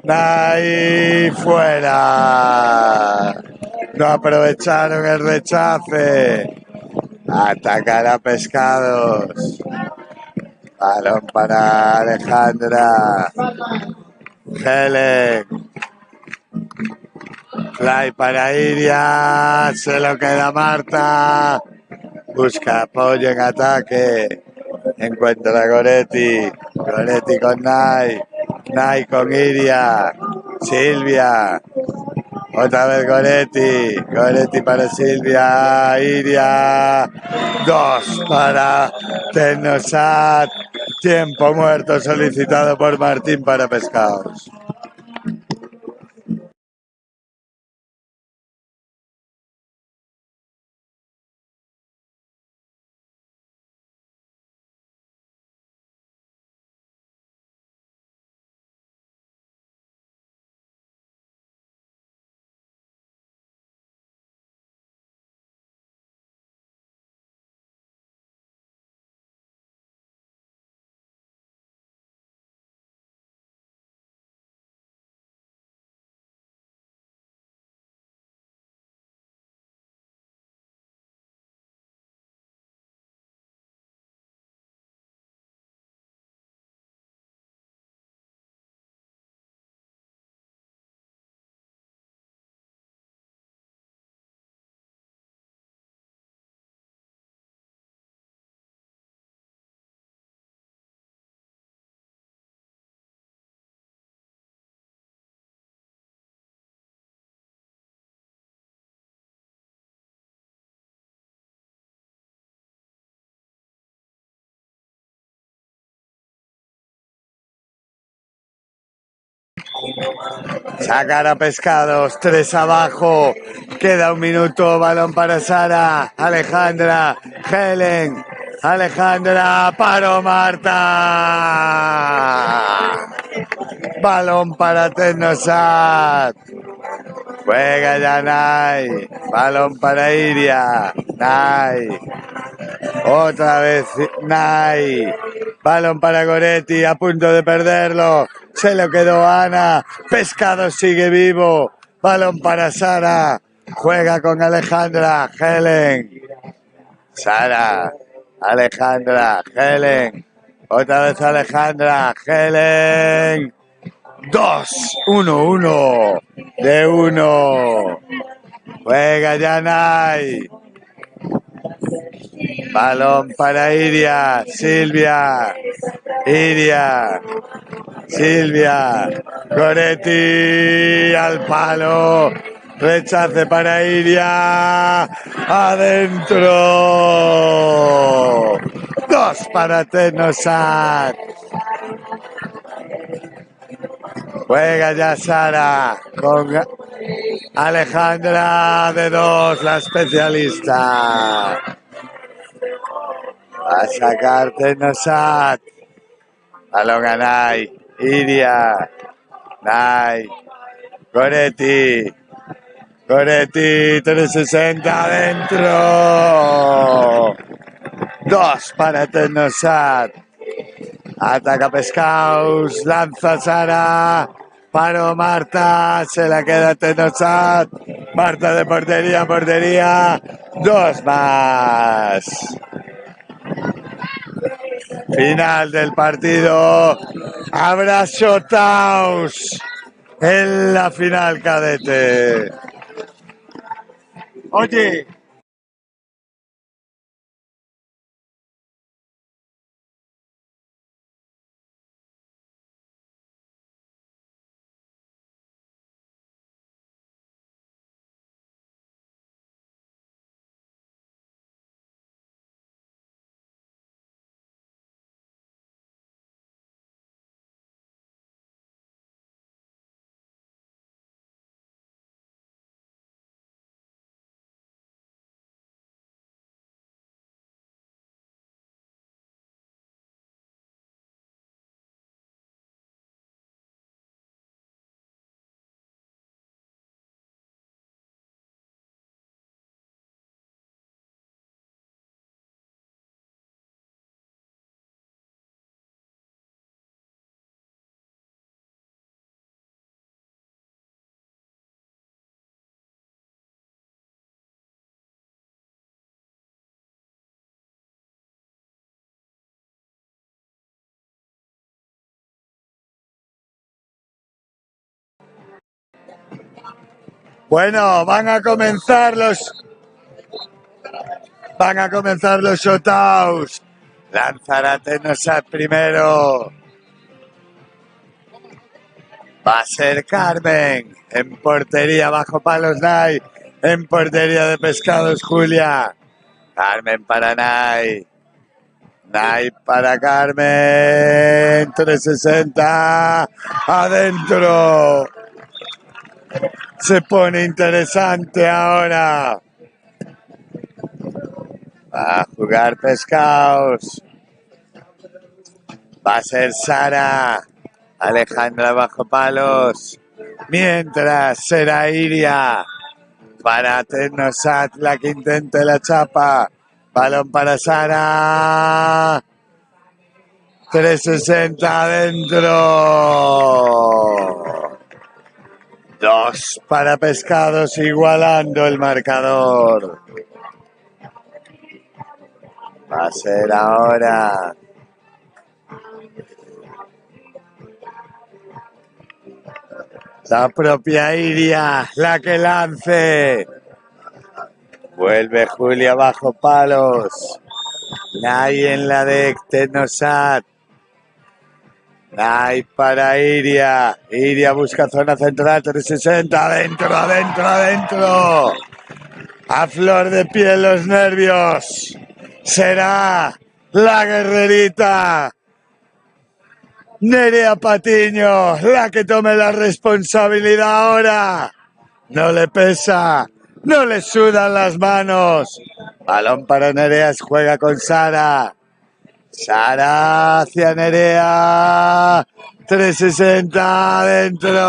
Speaker 1: Nay. Fuera. No aprovecharon el rechace. Atacar a Pescados. Balón para Alejandra. Helen. Fly para Iria. Se lo queda Marta. Busca apoyo en ataque. Encuentra a Goretti. Goretti con Nay. Nay con Iria. Silvia. Otra vez Goretti. Goretti para Silvia. Iria. 2 para Tecnosat. Tiempo muerto solicitado por Martín para Pescados. Sacar a Pescados, 3 abajo. Queda 1 minuto, balón para Sara. Alejandra, Helen, Alejandra, paro Marta. Balón para Tecnosat. Juega ya Nay. Balón para Iria. Nay. Otra vez Nay. Balón para Goretti, a punto de perderlo. Se lo quedó Ana. Pescado sigue vivo. Balón para Sara. Juega con Alejandra. Helen. Sara. Alejandra. Helen. Otra vez Alejandra. Helen. 2. 1-1. De 1. Juega Yanay. Balón para Iria. Silvia. Iria. Silvia. Goretti al palo. Rechace para Iria. Adentro. 2 para Tecnosat. Juega ya Sara con Alejandra de 2, la especialista. Va a sacar Tecnosat. Balón a Nay. Iria. Nay. Goretti. Goretti, 360 adentro. 2 para Tecnosat. Ataca Pescados. Lanza Sara. Paro Marta. Se la queda Tecnosat. Marta de portería, portería. 2 más. Final del partido. Habrá shootouts en la final cadete. Oye. Bueno, van a comenzar los shootouts. Lanzará Tecnosat primero. Va a ser Carmen. En portería bajo palos Nay. En portería de Pescados Julia. Carmen para Nay. Nay para Carmen. 360. Adentro. Se pone interesante ahora. Va a jugar Pescados. Va a ser Sara. Alejandra bajo palos. Mientras será Iria. Para Tecnosat, la que intente la chapa. Balón para Sara. 360 adentro. 2 para Pescados, igualando el marcador. Va a ser ahora. La propia Iria, la que lance. Vuelve Julia bajo palos. Nay en la de Tecnosat. Nay para Iria. Iria busca zona central, 360. Adentro, adentro, adentro. A flor de piel los nervios. Será la guerrerita. Nerea Patiño, la que tome la responsabilidad ahora. No le pesa, no le sudan las manos. Balón para Nerea, juega con Sara. Sara hacia Nerea. 360 adentro.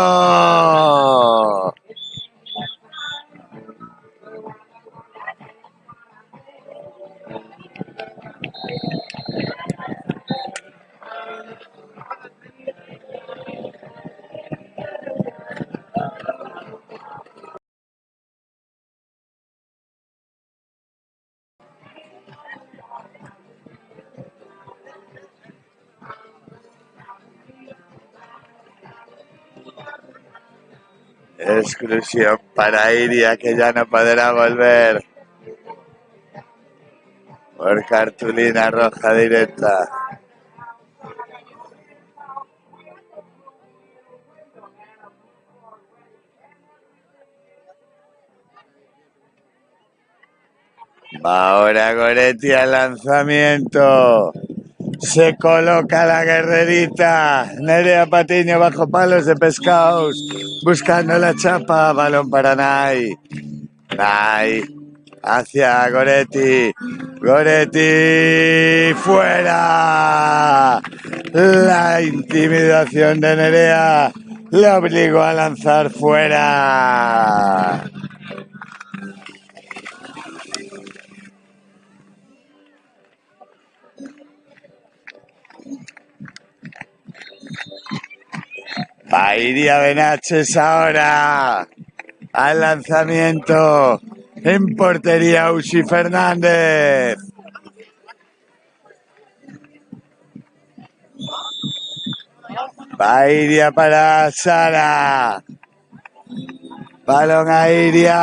Speaker 1: Exclusión para Iria, que ya no podrá volver por cartulina roja directa. Va ahora Goretti al lanzamiento. Se coloca la guerrerita. Nerea Patiño bajo palos de pescados. Buscando la chapa. Balón para Nay. Nay. Hacia Goretti. Goretti. Fuera. La intimidación de Nerea le obligó a lanzar fuera. Iria Benaches ahora al lanzamiento en portería Ushi Fernández. Iria para Sara. Balón a Iria.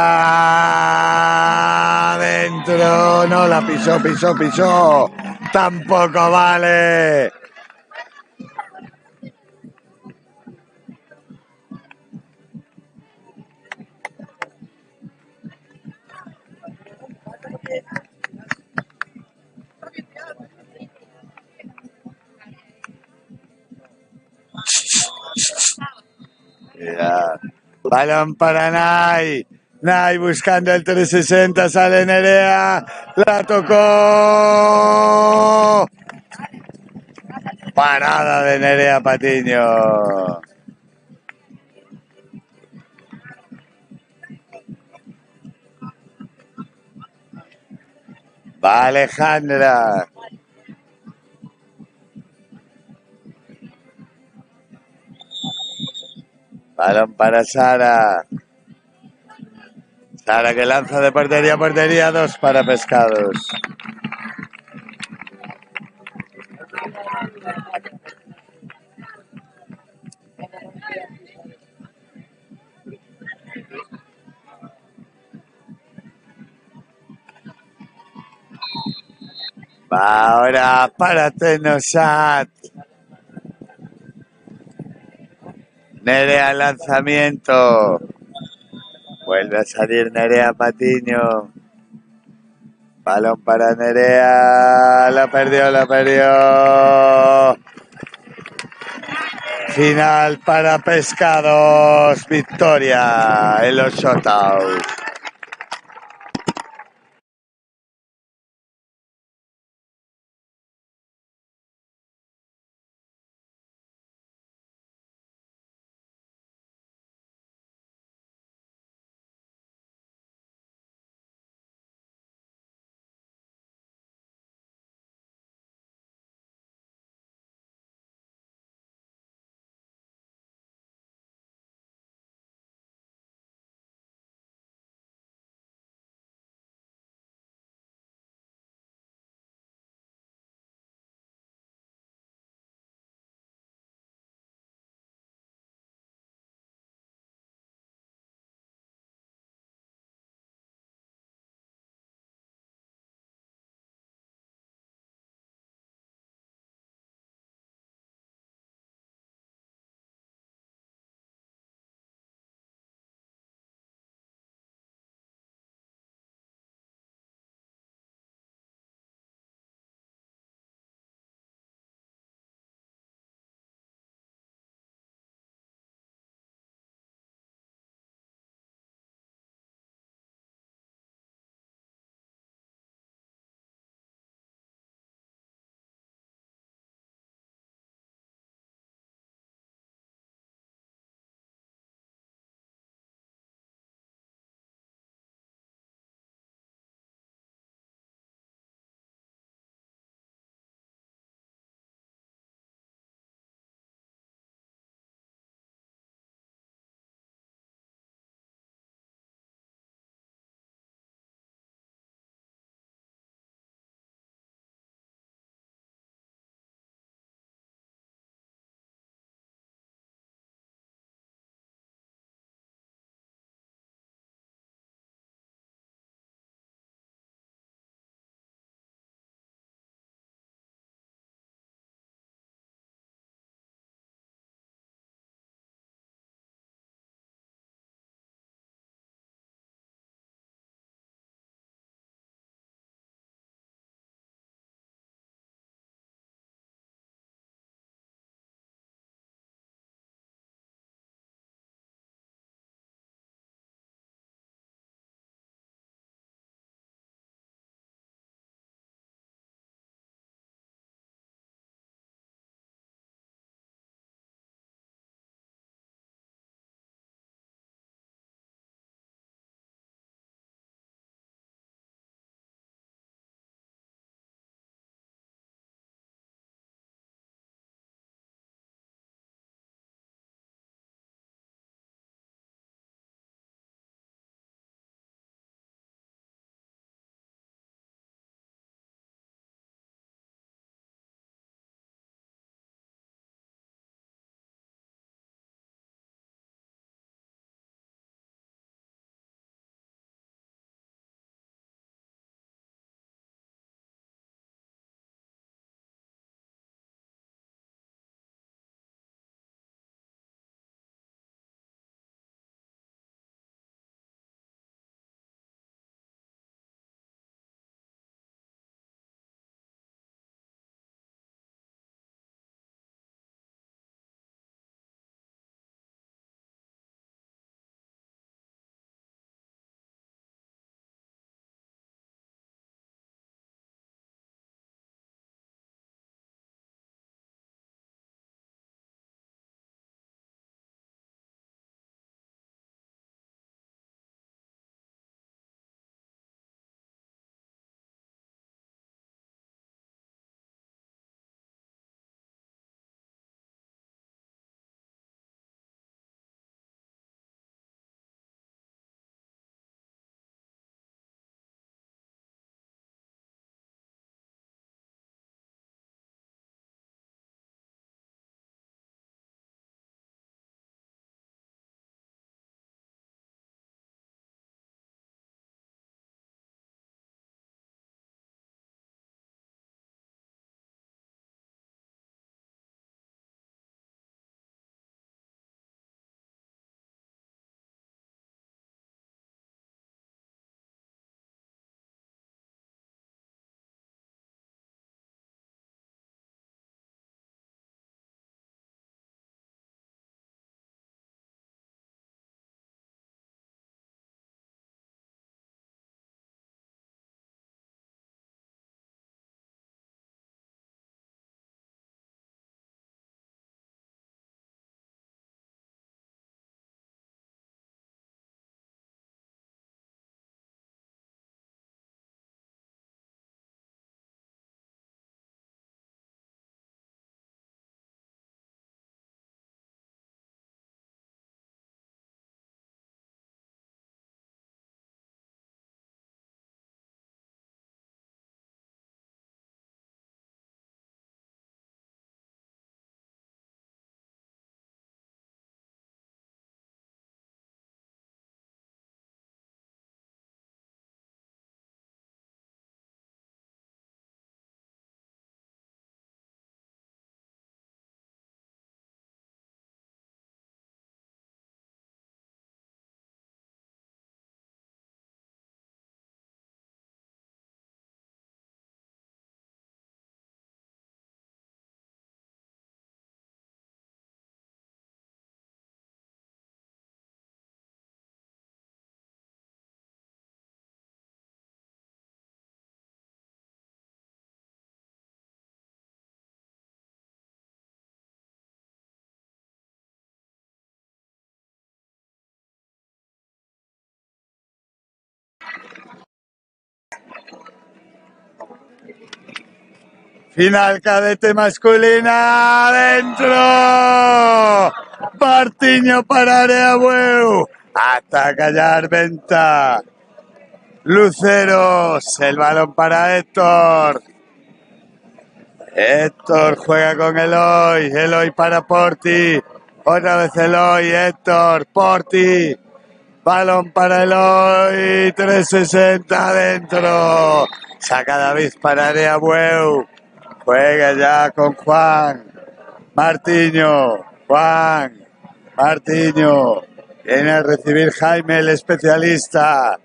Speaker 1: Dentro. No, la pisó. Tampoco vale. Ya. Balón para Nay. Nay buscando el 360, sale Nerea. La tocó. Parada de Nerea Patiño. Va Alejandra. Balón para Sara. Sara que lanza de portería a portería, 2 para Pescados. Va ahora para Tenosat. Nerea lanzamiento. Vuelve a salir Nerea Patiño. Balón para Nerea. La perdió. Final para Pescados. Victoria en los shutouts. Final cadete masculina, dentro. Martiño para Areabueu. Ataca ya Arventa. Luceros, el balón para Héctor. Héctor juega con Eloy. Eloy para Porti. Otra vez Eloy, Héctor, Porti. Balón para Eloy. 360 adentro. Saca David para Areabueu. Juega ya con Juan. Martiño. Juan. Martiño. Viene a recibir Jaime, el especialista.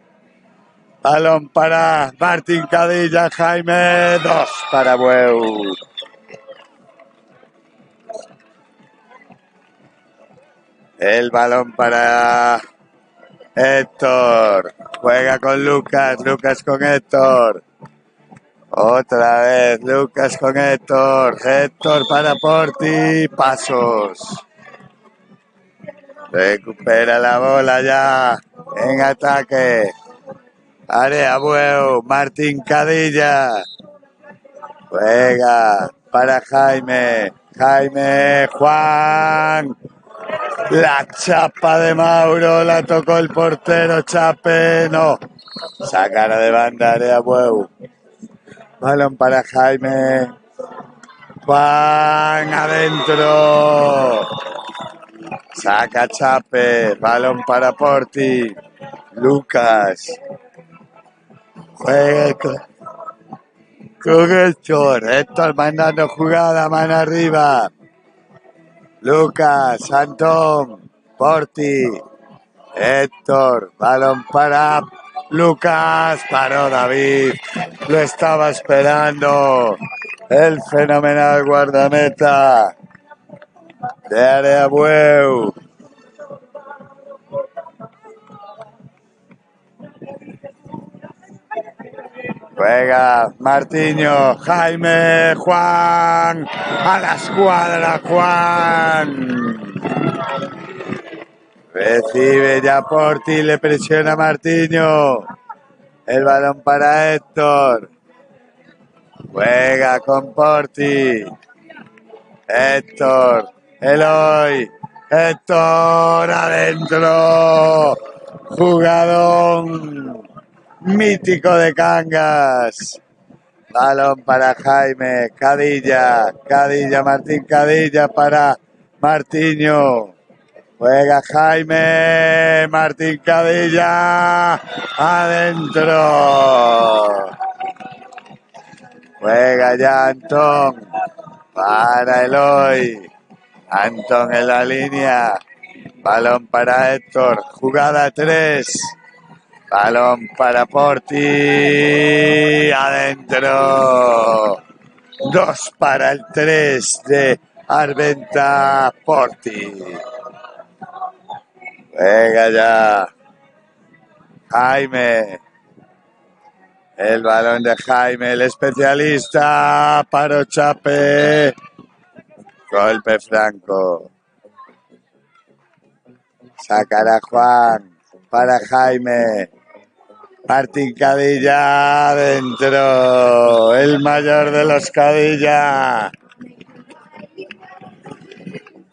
Speaker 1: Balón para Martín Cadilla. Jaime. 2 para Bueu. El balón para Héctor. Juega con Lucas. Lucas con Héctor. Otra vez Lucas con Héctor. Héctor para Porti. Pasos. Recupera la bola ya. En ataque. Areabueu. Martín Cadilla. Juega para Jaime. Jaime. Juan. La chapa de Mauro. La tocó el portero. Chape. No. Sacara de banda Areabueu. Balón para Jaime. Juan adentro. Saca Chape. Balón para Porti. Lucas. Juega con Héctor. Héctor mandando jugada. Mano arriba. Lucas. Antón. Porti. Héctor. Balón para Lucas. Paró David. Lo estaba esperando. El fenomenal guardameta de Areabueu. Juega Martiño, Jaime, Juan. A la escuadra, Juan. Recibe ya Porti, le presiona Martiño. El balón para Héctor. Juega con Porti. Héctor. Eloy. Héctor adentro. Jugadón mítico de Cangas. Balón para Jaime. Cadilla. Cadilla, Martín Cadilla para Martiño. Juega Jaime. Martín Cadilla. Adentro. Juega ya Antón. Para Eloy. Antón en la línea. Balón para Héctor. Jugada 3. Balón para Porti. Adentro. 2 para el 3 de Arventa Porti. Juega ya Jaime. El balón de Jaime, el especialista. Para Chape. Golpe franco. Sacará Juan para Jaime. Martín Cadilla adentro. El mayor de los Cadilla.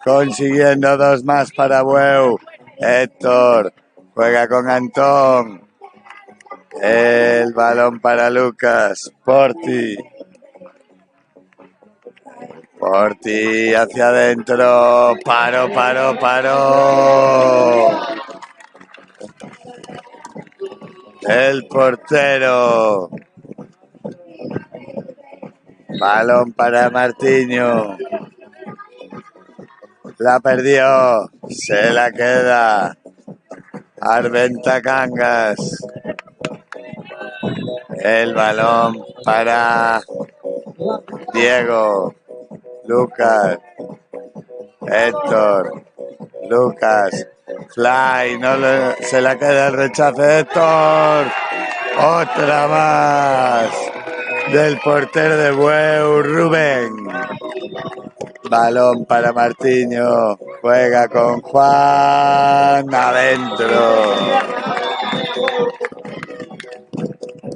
Speaker 1: Consiguiendo 2 más para Bueu. Héctor juega con Antón. El balón para Lucas. Porti. Porti hacia adentro. Paró. El portero. Balón para Martiño. La perdió. Se la queda. Arventa Cangas. El balón para Diego. Lucas. Héctor. Lucas. Fly. Se la queda el rechace. Héctor. Otra más. Del portero de Bueu. Rubén. Balón para Martiño. Juega con Juan. Adentro.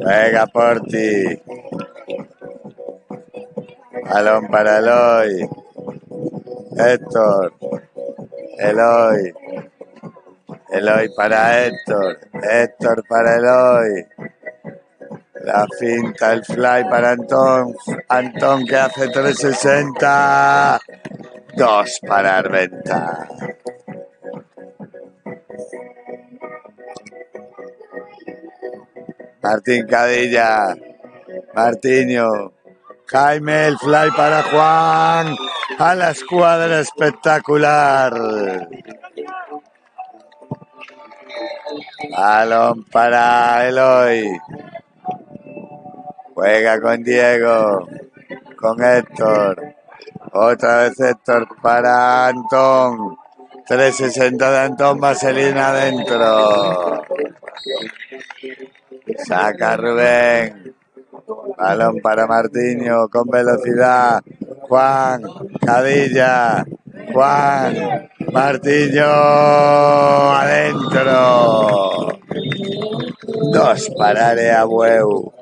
Speaker 1: Juega Porti. Balón para Eloy. Héctor. Eloy. Eloy para Héctor. Héctor para Eloy. La finta, el fly para Antón. Antón que hace 360. 2 para Arventa. Martín Cadilla. Martiño. Jaime, el fly para Juan. A la escuadra espectacular. Balón para Eloy. Juega con Diego. Con Héctor. Otra vez Héctor para Antón. 360 de Antón, Vaselina adentro. Saca Rubén. Balón para Martiño con velocidad. Juan, Cadilla. Juan, Martiño adentro. 2 para Areabueu.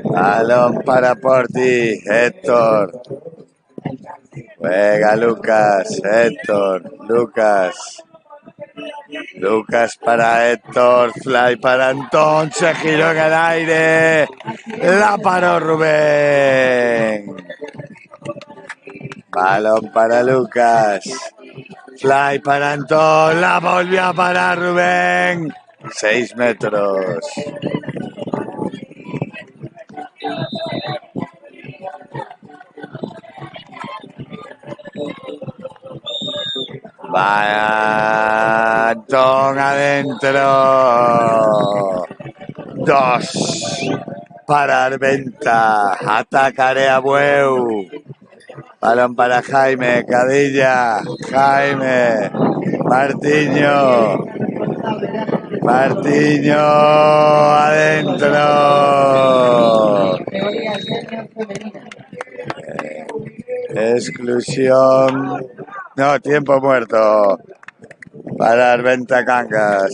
Speaker 1: Balón para Porti. Héctor. Juega Lucas. Héctor. Lucas. Lucas para Héctor, fly para Antón, se giró en el aire, la paró Rubén. Balón para Lucas, fly para Antón, la volvió a parar Rubén. 6 metros. Va Antón adentro. 2 para Arventa. Ataca Areabueu. Balón para Jaime. Cadilla. Jaime. Martiño. Martiño adentro. Exclusión. No, tiempo muerto para Arventa Cangas.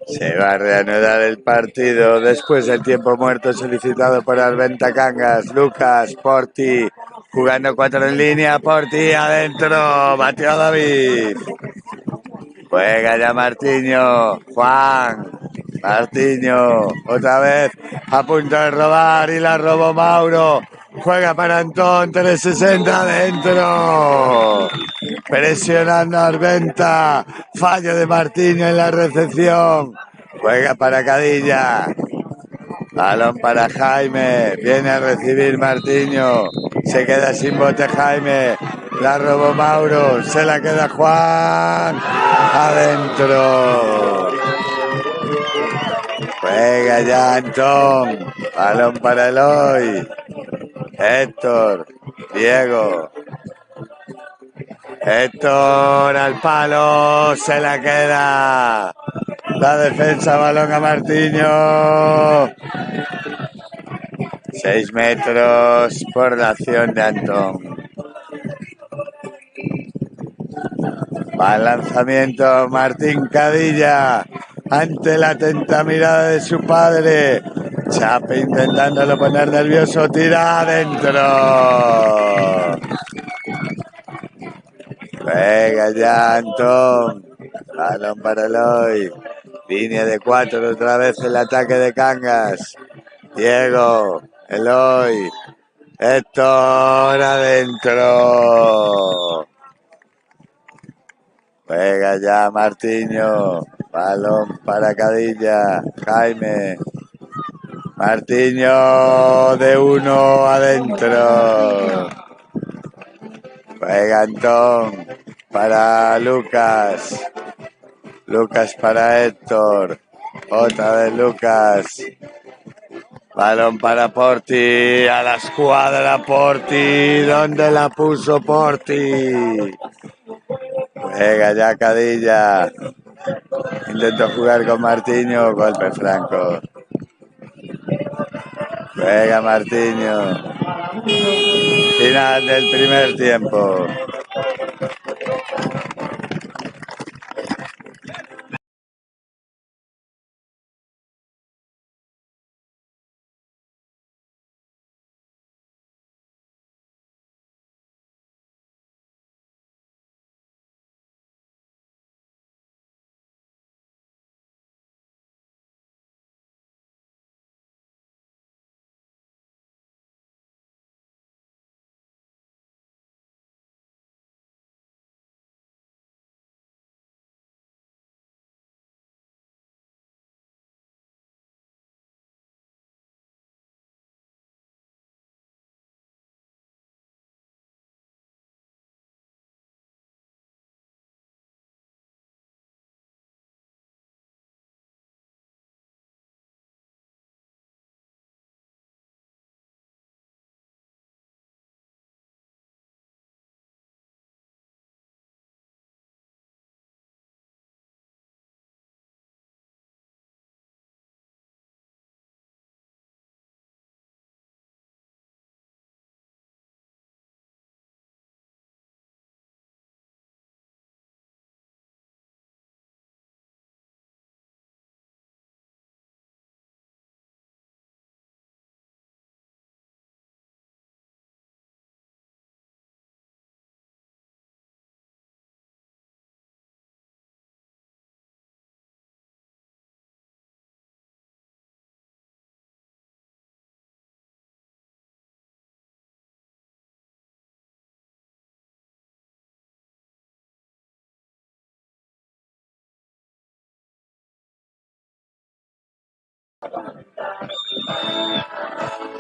Speaker 1: Se va a reanudar el partido después del tiempo muerto solicitado por Arventa Cangas. Lucas, Porti, jugando 4 en línea, Porti adentro, batió a David. Juega ya Martiño, Juan, Martiño, otra vez a punto de robar y la robó Mauro. Juega para Antón, 360 adentro. Presionando a Arventa. Fallo de Martiño en la recepción. Juega para Cadilla. Balón para Jaime. Viene a recibir Martiño. Se queda sin bote Jaime. La robó Mauro. Se la queda Juan. Adentro. Juega ya Antón. Balón para Eloy. Héctor. Diego. Héctor al palo, se la queda. La defensa, balón a Martiño. 6 metros por la acción de Antón. Va el lanzamiento, Martín Cadilla. Ante la atenta mirada de su padre. Chape intentándolo poner nervioso, tira adentro. Venga ya, Antón. Balón para Eloy. Línea de 4, otra vez el ataque de Cangas. Diego, Eloy. Héctor adentro. Juega ya Martiño. Balón para Cadilla. Jaime. Martiño de uno adentro. Juega Antón para Lucas. Lucas para Héctor. Otra vez Lucas. Balón para Porti. A la escuadra Porti. ¿Dónde la puso Porti? Juega ya Cadilla. Intento jugar con Martiño. Golpe franco. Juega Martiño. Final del primer tiempo.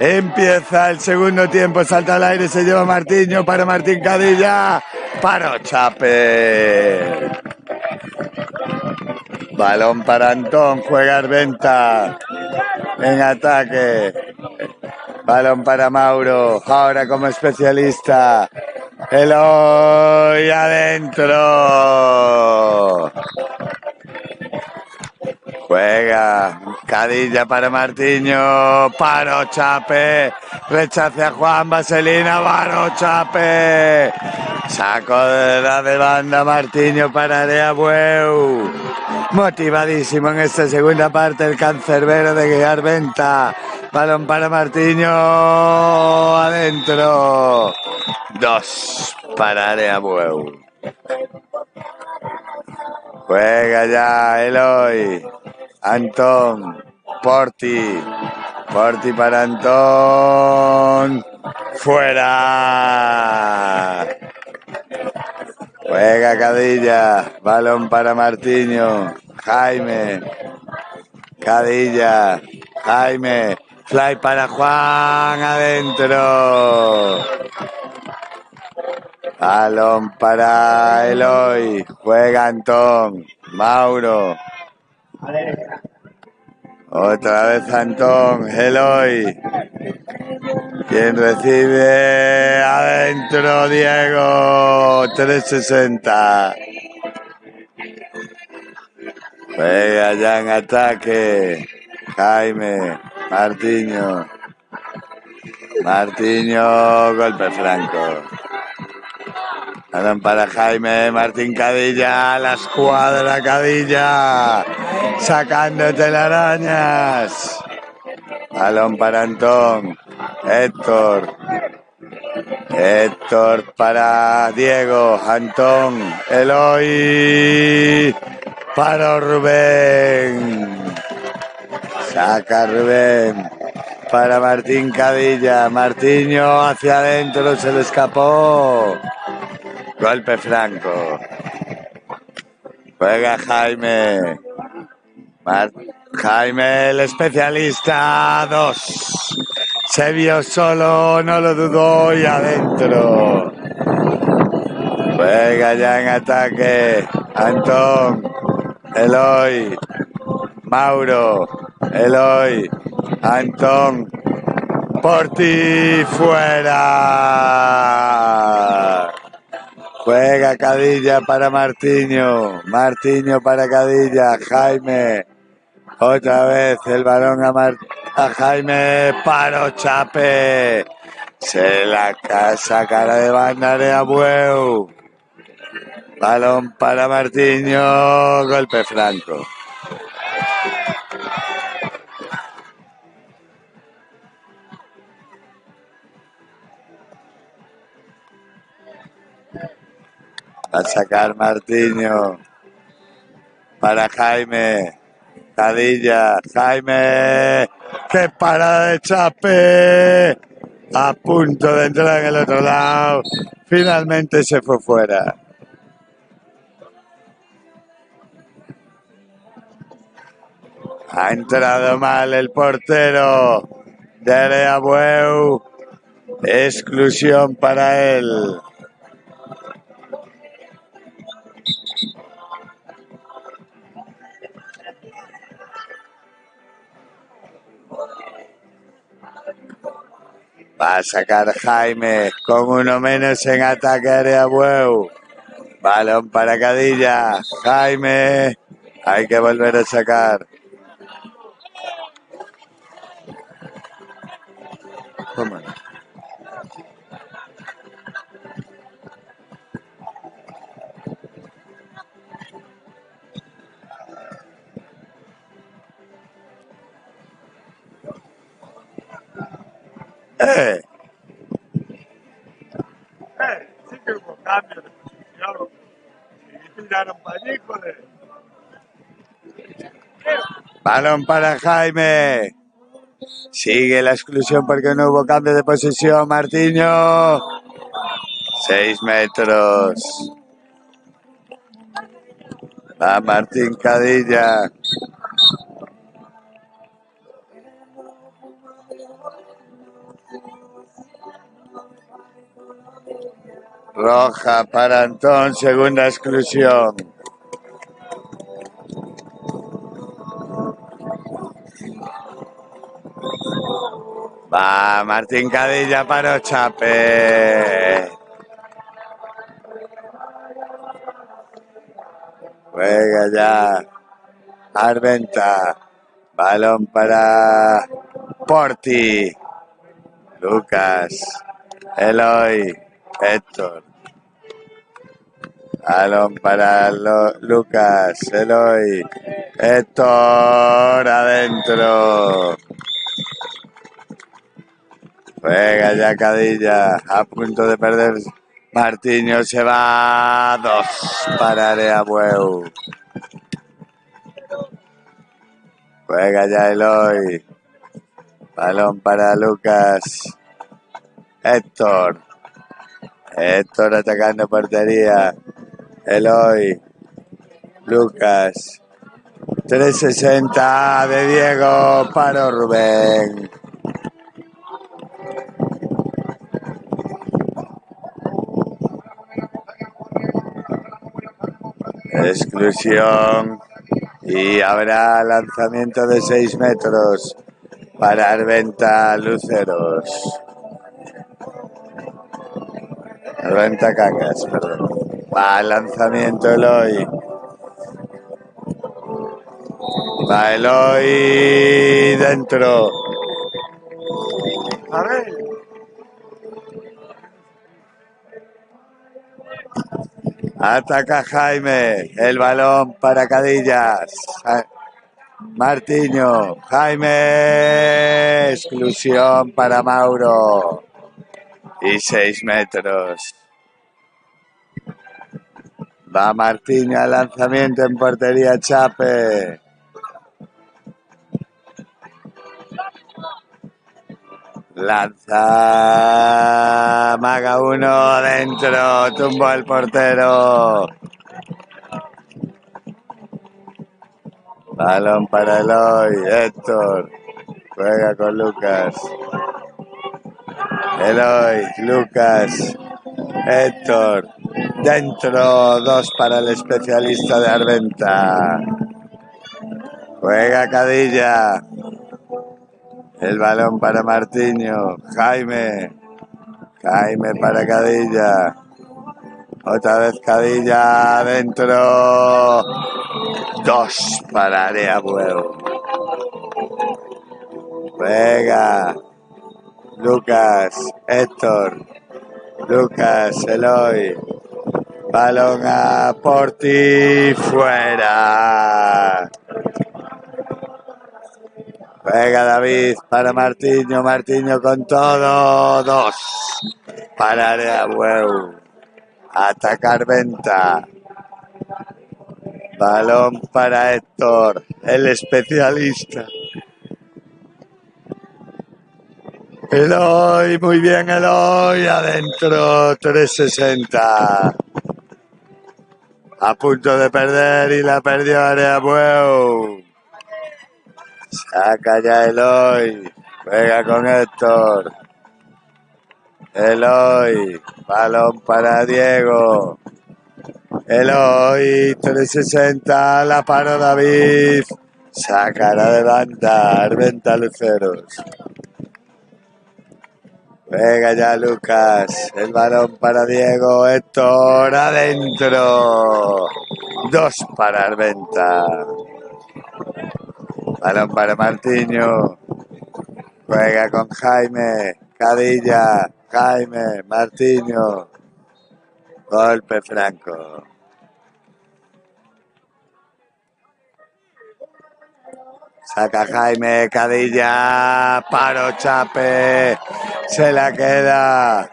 Speaker 1: Empieza el segundo tiempo, salta al aire, se lleva Martiño para Martín Cadilla, para Chape. Balón para Antón, juega Arventa en ataque. Balón para Mauro, ahora como especialista. Eloy adentro. Juega Cadilla para Martiño, para Chape, rechace a Juan Vaselina, para Chape, saco de la de banda Martiño para Areabueu, motivadísimo en esta segunda parte el cancerbero de Guiar Venta, balón para Martiño, adentro, 2 para Areabueu. Juega ya Eloy. Antón, Porti para Antón, fuera. Juega Cadilla, balón para Martiño, Jaime, Cadilla, Jaime, fly para Juan, adentro. Balón para Eloy, juega Antón, Mauro. Otra vez Antón, Eloy. Quien recibe adentro, Diego, 360. Juega ya en ataque, Jaime, Martiño. Martiño, golpe franco. Balón para Jaime, Martín Cadilla, la escuadra Cadilla, sacando telarañas. Balón para Antón, Héctor para Diego, Antón, Eloy, para Rubén. Saca Rubén para Martín Cadilla, Martiño hacia adentro, se le escapó. Golpe franco. Juega Jaime. Jaime, el especialista, 2. Se vio solo, no lo dudó y adentro. Juega ya en ataque. Antón, Eloy, Mauro, Eloy, Antón, por ti, fuera. Juega Cadilla para Martiño, Martiño para Cadilla, Jaime. Otra vez el balón a Jaime, paro Chape. Se la sacará de banda de Abueu. Balón para Martiño, golpe franco. Va a sacar Martiño para Jaime. Cadilla, Jaime. ¡Qué parada de Chape! A punto de entrar en el otro lado. Finalmente se fue fuera. Ha entrado mal el portero de Abueu. Exclusión para él. Va a sacar Jaime con uno menos en ataque de Abueu. Balón para Cadilla. Jaime. Hay que volver a sacar. ¿Cómo no?
Speaker 3: Sí que hubo cambio de posición. Y tiraron para allí, joder.
Speaker 1: Balón para Jaime. Sigue la exclusión porque no hubo cambio de posición. Martiño. 6 metros. Va Martín Cadilla. Roja para Antón, segunda exclusión. Va Martín Cadilla para Chape. Juega ya Arventa. Balón para Porti. Lucas. Eloy. Héctor. Balón para Lucas. Eloy. Héctor. Adentro. Juega ya Cadilla. A punto de perder. Martiño se va. 2 para Abueu. Juega ya Eloy. Balón para Lucas. Héctor. Héctor atacando portería. Eloy. Lucas. 360 de Diego para Rubén. Exclusión. Y habrá lanzamiento de 6 metros para Arventa Luceros. Arventa Cacas, perdón. Va el lanzamiento Eloy. Va Eloy dentro.
Speaker 3: A ver.
Speaker 1: Ataca Jaime. El balón para Cadillas. Martiño. Jaime. Exclusión para Mauro. Y 6 metros. Va Martiño al lanzamiento en portería Chape. Lanza Maga 1 dentro, tumbó el portero. Balón para Eloy. Héctor. Juega con Lucas. Eloy. Lucas. Héctor. Dentro. 2 para el especialista de Arventa. Juega Cadilla. El balón para Martiño. Jaime. Jaime para Cadilla. Otra vez Cadilla adentro. 2 para Areabuel. Juega. Lucas. Héctor. Lucas. Eloy. Balón a Porti. Fuera. Juega David para Martiño. Martiño con todo. 2 para Areabuel. Atacar Venta. Balón para Héctor, el especialista. Eloy, muy bien Eloy, adentro, 360. A punto de perder y la perdió Areabuel. Saca ya Eloy, juega con Héctor. Eloy, balón para Diego. Eloy, 360, la paró David. Sacará de banda, Arventa Luceros. Venga ya Lucas, el balón para Diego, Héctor, adentro. 2 para Arventa. Balón para Martiño. Juega con Jaime, Cadilla, Jaime, Martiño. Golpe franco. Saca Jaime, Cadilla, paro Chape, se la queda.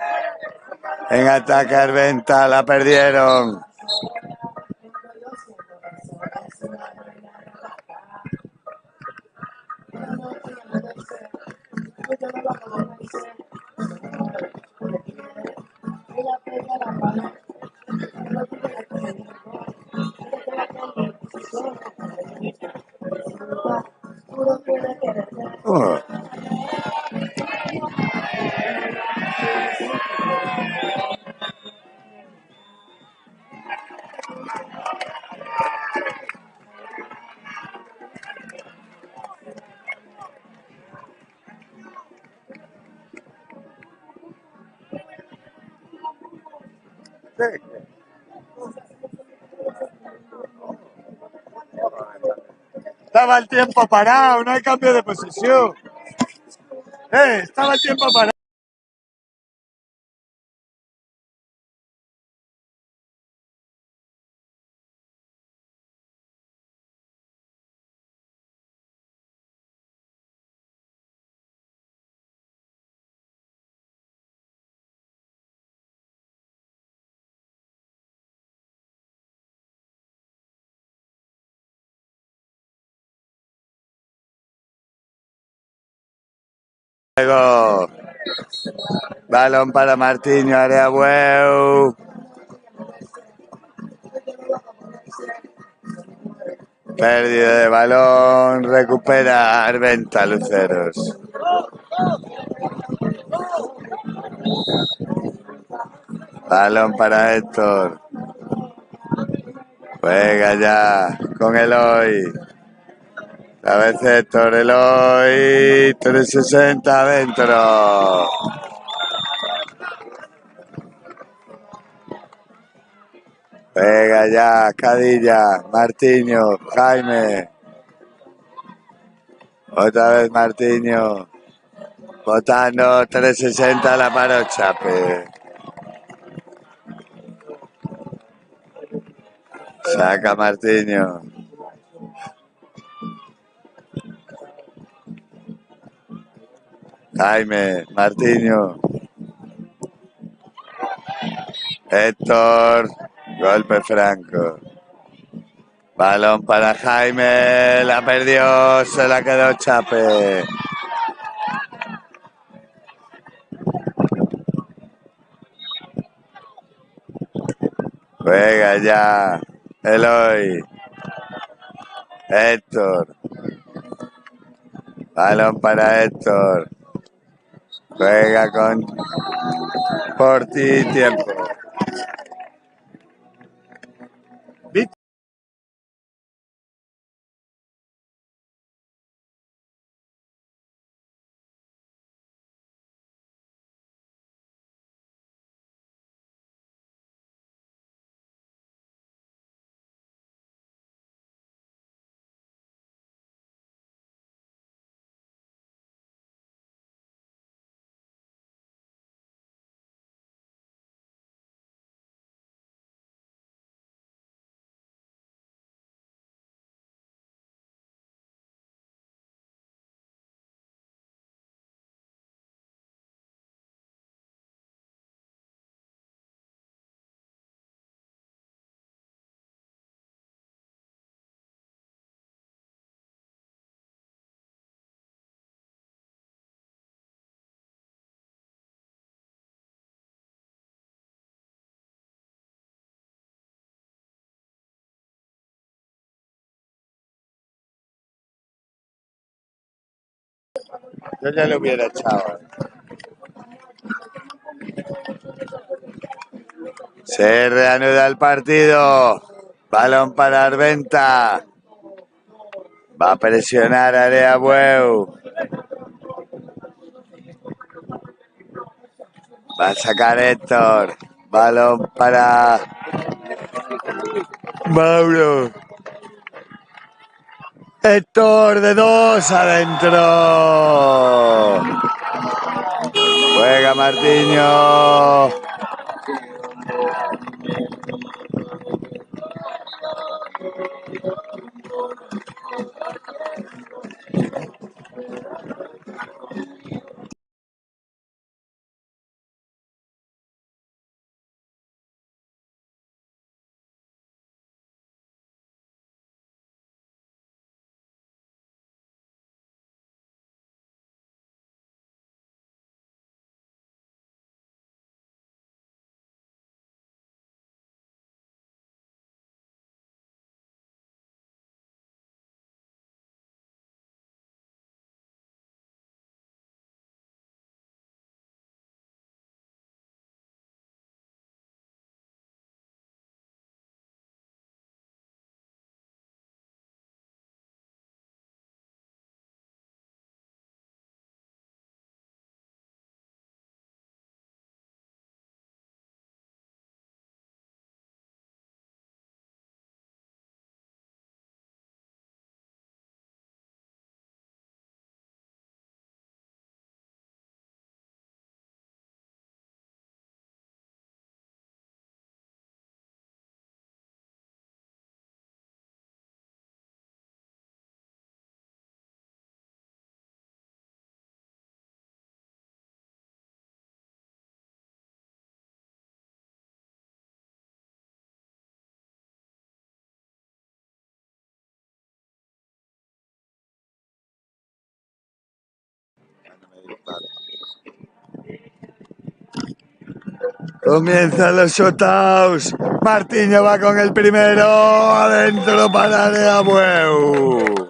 Speaker 1: En ataque Arventa, la perdieron. Estaba el tiempo parado, no hay cambio de posición. Estaba el tiempo parado. Luego, balón para Martiño, Areabuel. Pérdida de balón, recupera Arventa Luceros. Balón para Héctor. Juega ya con Eloy. La vez Héctor, Eloy, 360 adentro. Juega ya, Cadilla, Martiño, Jaime. Otra vez Martiño. Botando, 360 la paró Chape. Saca Martiño. Jaime, Martiño. Héctor, golpe franco. Balón para Jaime, la perdió, se la quedó Chape. Juega ya, Eloy. Héctor. Balón para Héctor. Juega con Porti, tiempo. Yo ya lo hubiera echado. Se reanuda el partido. Balón para Arventa. Va a presionar a Areabueu. Va a sacar Héctor. Balón para Mauro. Héctor de 2 adentro. Juega Martiño. Comienzan los shotouts. Martiño va con el primero. Adentro para Areabueu.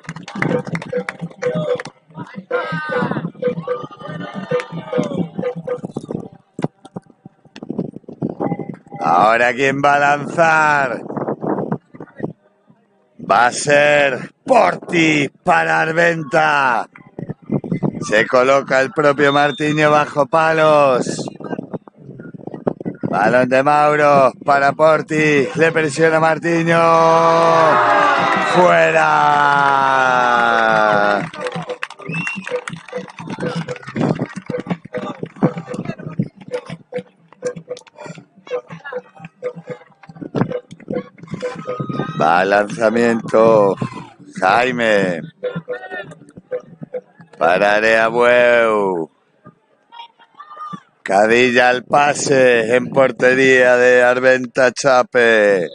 Speaker 1: Ahora quién va a lanzar. Va a ser Porti para Arventa. Se coloca el propio Martiño bajo palos. Balón de Mauro para Porti. Le presiona Martiño. ¡Fuera! Va al lanzamiento. Jaime. Para Areabueu. Cadilla al pase en portería de Arventa Chape.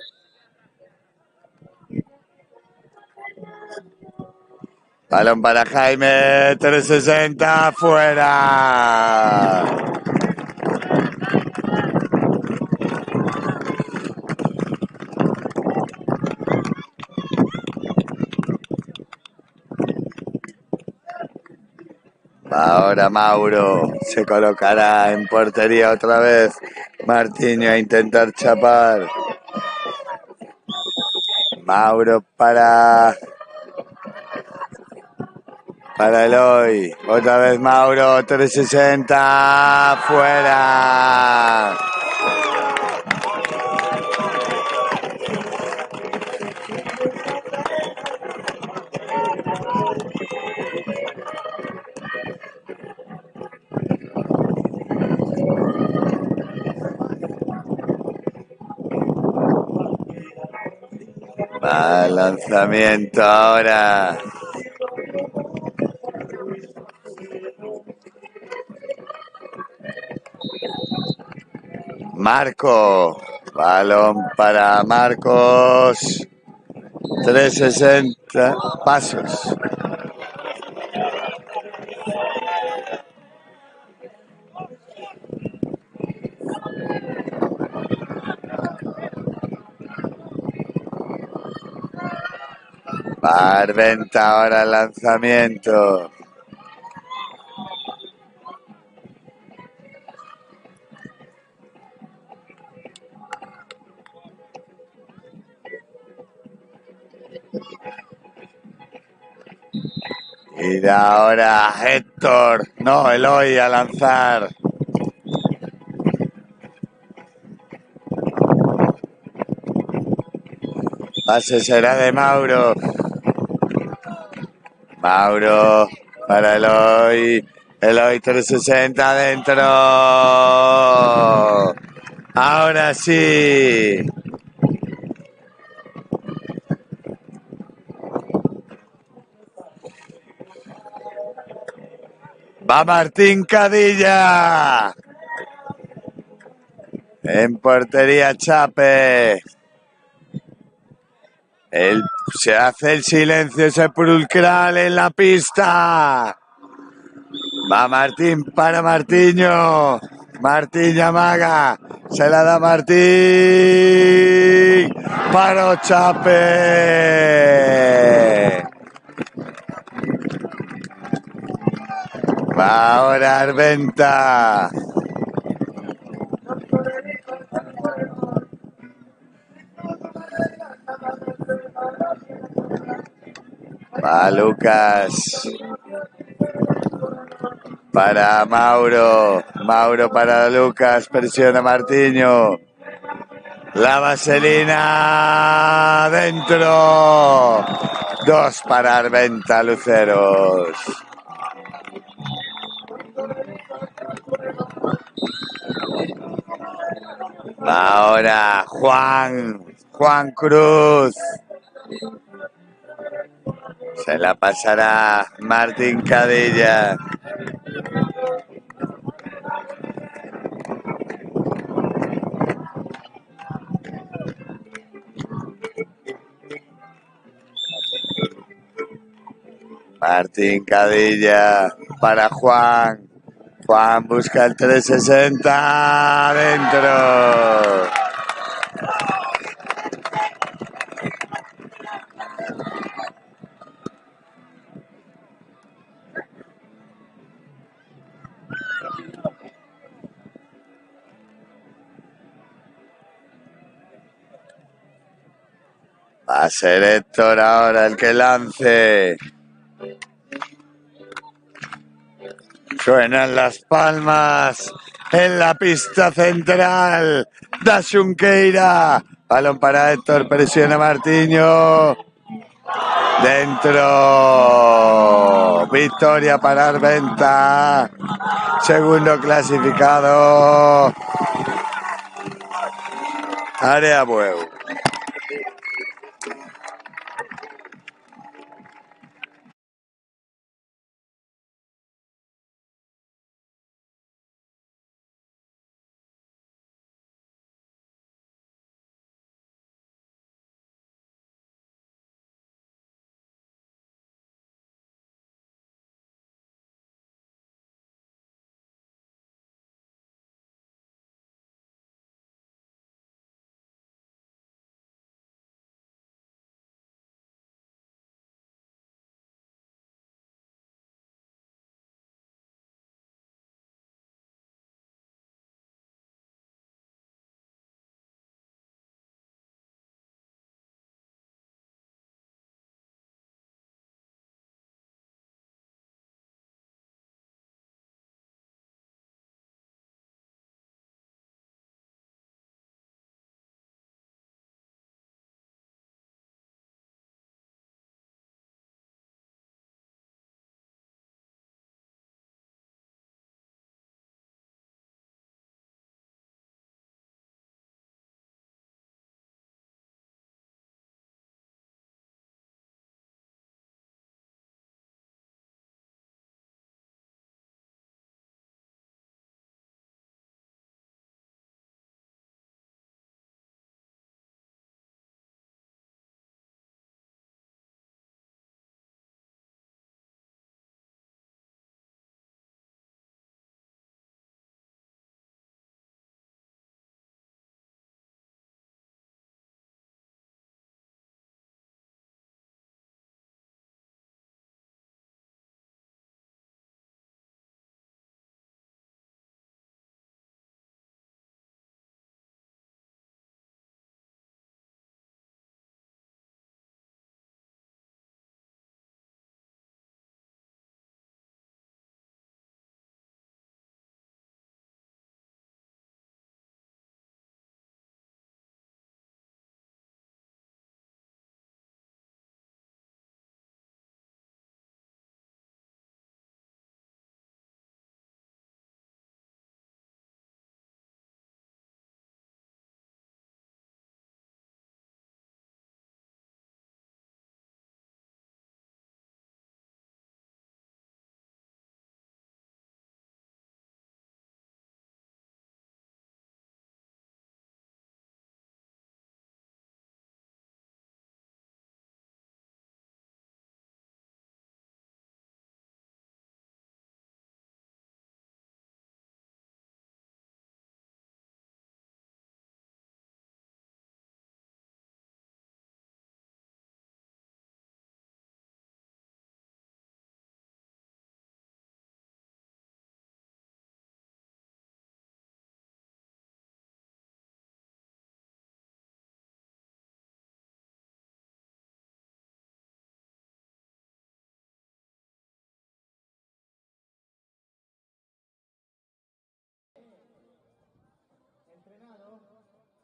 Speaker 1: Balón para Jaime, 360, fuera. Ahora Mauro se colocará en portería otra vez. Martiño a intentar chapar. Mauro para Eloy. Otra vez Mauro, 360. Fuera. Va lanzamiento ahora. Marco. Balón para Marcos. 360 pasos. Arventa ahora el lanzamiento. Y da ahora Héctor. No, Eloy a lanzar. Pase será de Mauro. Mauro para Eloy. Eloy 360 adentro. Ahora sí. Va Martín Cadilla. En portería Chape. Se hace el silencio sepulcral en la pista. Va Martín para Martiño. Martín amaga. Se la da Martín. Para Chape. Va ahora Arventa. Va Lucas. Para Mauro. Mauro para Lucas. Presiona Martiño. La vaselina dentro. 2 para Arventa, Luceros. Ahora Juan Cruz. Se la pasará Martín Cadilla. Martín Cadilla para Juan. Juan busca el 360 dentro. Va a ser Héctor ahora el que lance. Suenan las palmas en la pista central. Da Xunqueira. Balón para Héctor, presiona Martiño. Dentro. Victoria para Arventa. Segundo clasificado. Área Bueu.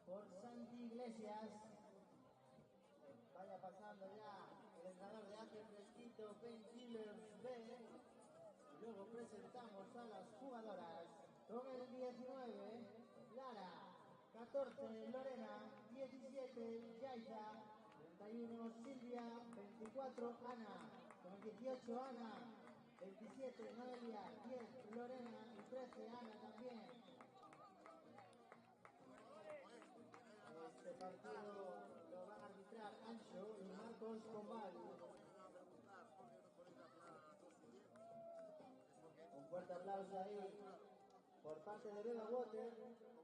Speaker 2: por Santi Iglesias. Vaya pasando ya el entrenador de Hace Fresquito, Painkillers B. Y luego presentamos a las jugadoras. Con el 19, Lara. 14, Lorena. 17, Yaisa. 31, Silvia. 24, Ana. Con el 18, Ana. 27, Noelia. 10, Lorena. Y 13, Ana también. Este partido lo van a arbitrar Ancho y Marcos Pombal. Un fuerte aplauso ahí por parte de Beba Water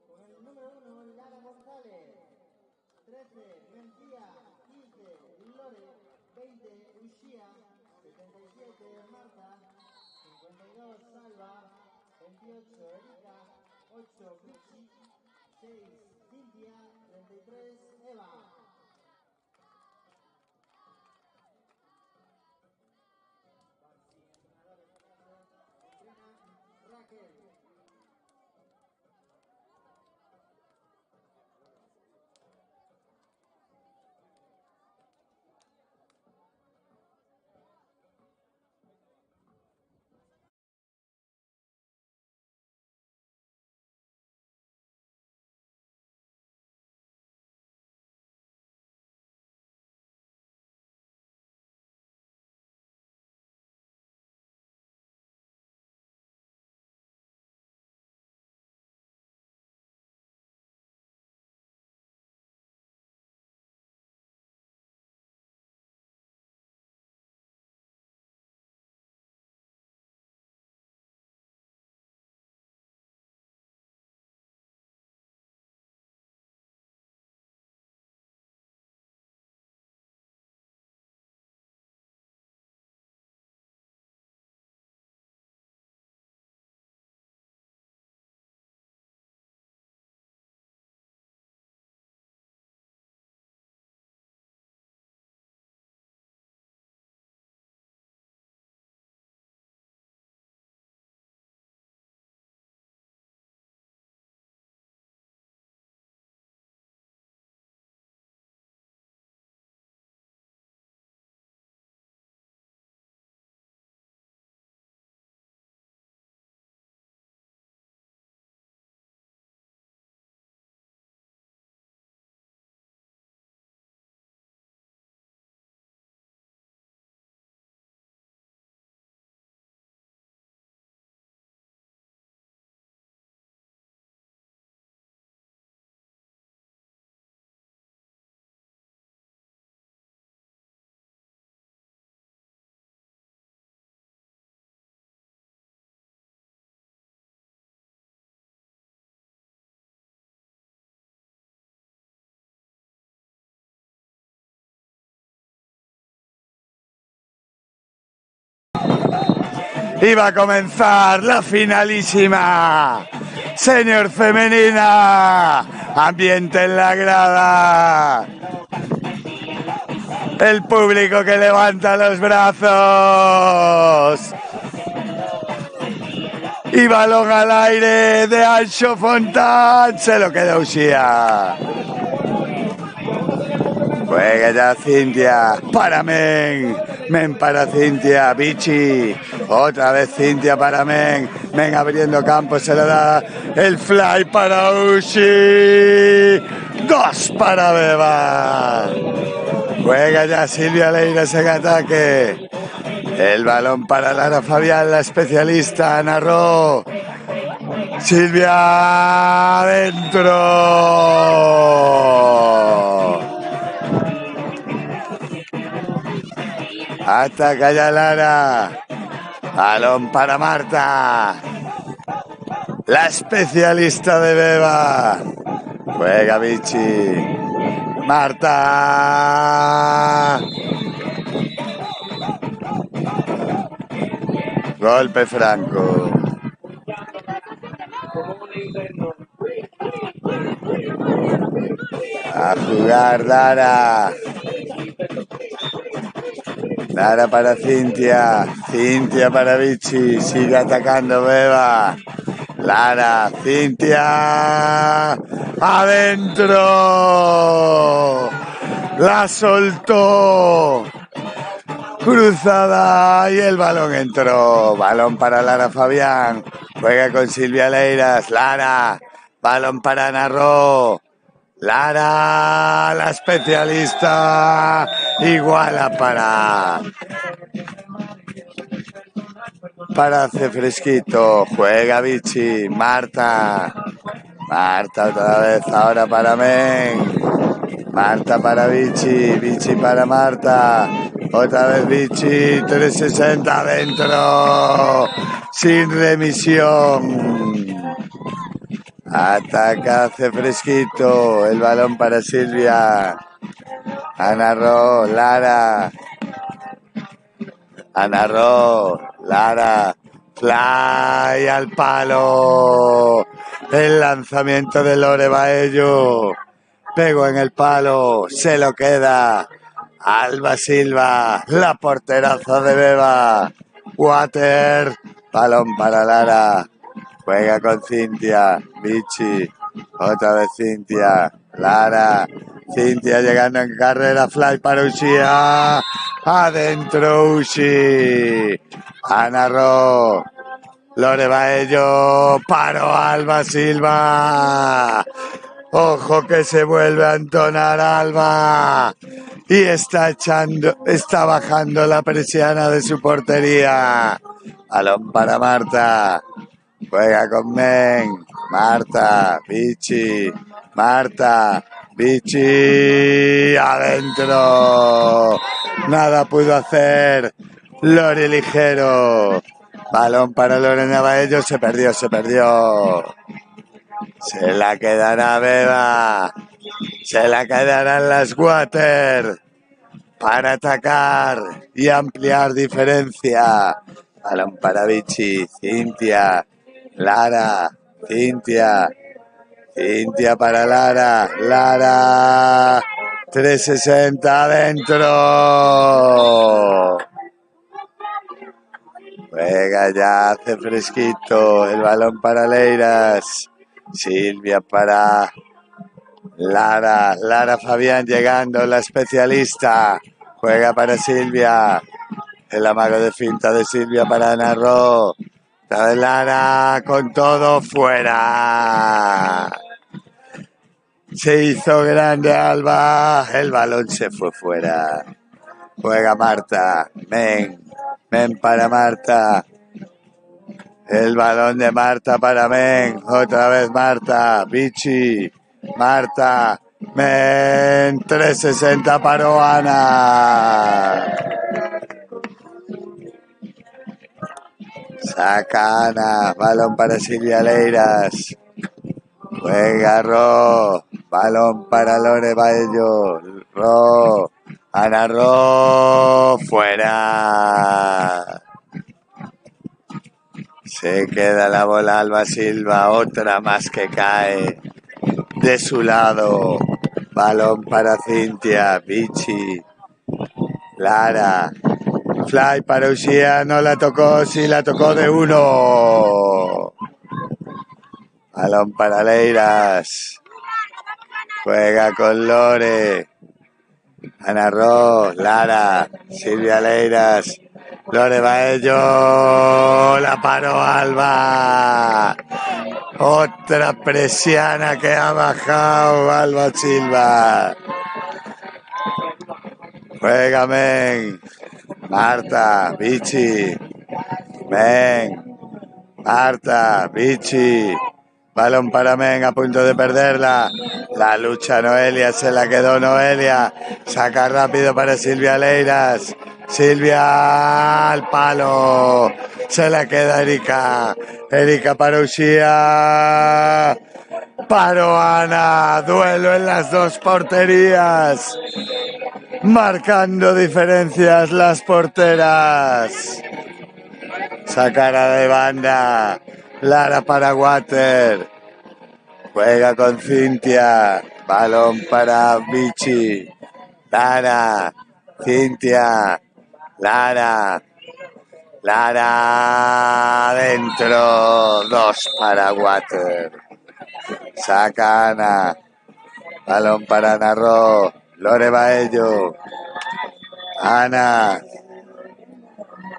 Speaker 2: con el número 1, Lara González. 13, Mencía. 15, Lore. 20, Ushia. 77, Marta. 52, Salva. 28, Erika. 8, Vichy. 6, Cintia. 33, Eva. Raquel.
Speaker 1: Iba a comenzar la finalísima. Senior femenina. Ambiente en la grada. El público que levanta los brazos. Y balón al aire de Ancho Fontán. Se lo queda Ushia. Juega ya Cintia. Para Men. Men para Cintia. Vichy. Otra vez Cintia para Men. Men abriendo campo. Se le da el fly para Ushi. 2 para Beba. Juega ya Silvia Leiras en ataque. El balón para Lara Fabián, la especialista. Narró. Silvia adentro. Ataca ya Lara. Balón para Marta. La especialista de Beba. Juega Vichy. Marta. Golpe franco. A jugar Lara. Lara para Cintia. Cintia para Vichy. Sigue atacando Beba. Lara, Cintia, adentro, la soltó, cruzada y el balón entró, balón para Lara Fabián, juega con Silvia Leiras, Lara, balón para Narro, Lara, la especialista, iguala para hacer fresquito, juega Vichy, Marta otra vez, ahora para Men, Marta para Vichy, Vichy para Marta, otra vez Vichy, 360 adentro, sin remisión. Ataca, hace fresquito, el balón para Silvia, Ana Ro, Lara, Lara, fly al palo, el lanzamiento de Lore Baello, pegó en el palo, se lo queda Alba Silva, la porteraza de Beba, Water, balón para Lara, juega con Cintia, Vichy, otra vez Cintia, Lara, Cintia llegando en carrera, fly para Ushia, adentro Ushi, Ana Ro, Lore Baello, paro Alba Silva, ojo que se vuelve a entonar Alba y está bajando la persiana de su portería, balón para Marta, juega con Men, Marta, Vichy, adentro, nada pudo hacer Lore Ligero, balón para Lorena Baello, se perdió, se la quedará Beba, se la quedarán las Water para atacar y ampliar diferencia, balón para Vichy, Cintia, Lara, Cintia para Lara, 360 adentro. Juega ya, hace fresquito, el balón para Leiras, Silvia para Lara Fabián llegando, la especialista, juega para Silvia, el amago de finta de Silvia para Narro, Lara con todo fuera. Se hizo grande Alba, el balón se fue fuera. Juega Marta, Men para Marta. El balón de Marta para Men, otra vez Marta, Vichy, Marta, Men, 360 para Ana. Saca Ana, balón para Silvia Leiras. Juega Ro, balón para Lore Baello, Ana Ro, fuera. Se queda la bola Alba Silva, otra más que cae de su lado. Balón para Cintia, Vichy, Lara, fly para Ushia, no la tocó, sí la tocó de uno. Balón para Leiras. Juega con Lore. Ana Ro, Lara, Silvia Leiras. Lore Baello. La paró Alba. Otra presiana que ha bajado Alba Silva. Juega Men. Marta, Vichy. Men. Marta, Vichy. Balón para Men, a punto de perderla. La lucha Noelia, se la quedó Noelia. Saca rápido para Silvia Leiras. Silvia al palo. Se la queda Erika. Erika para Ushia. Paro Ana. Duelo en las dos porterías. Marcando diferencias las porteras. Sacara de banda. Lara para Water. Juega con Cintia. Balón para Vichy. Lara. Cintia. Lara. Lara dentro, 2 para Water. Saca Ana. Balón para Narro. Lore Baello. Ana.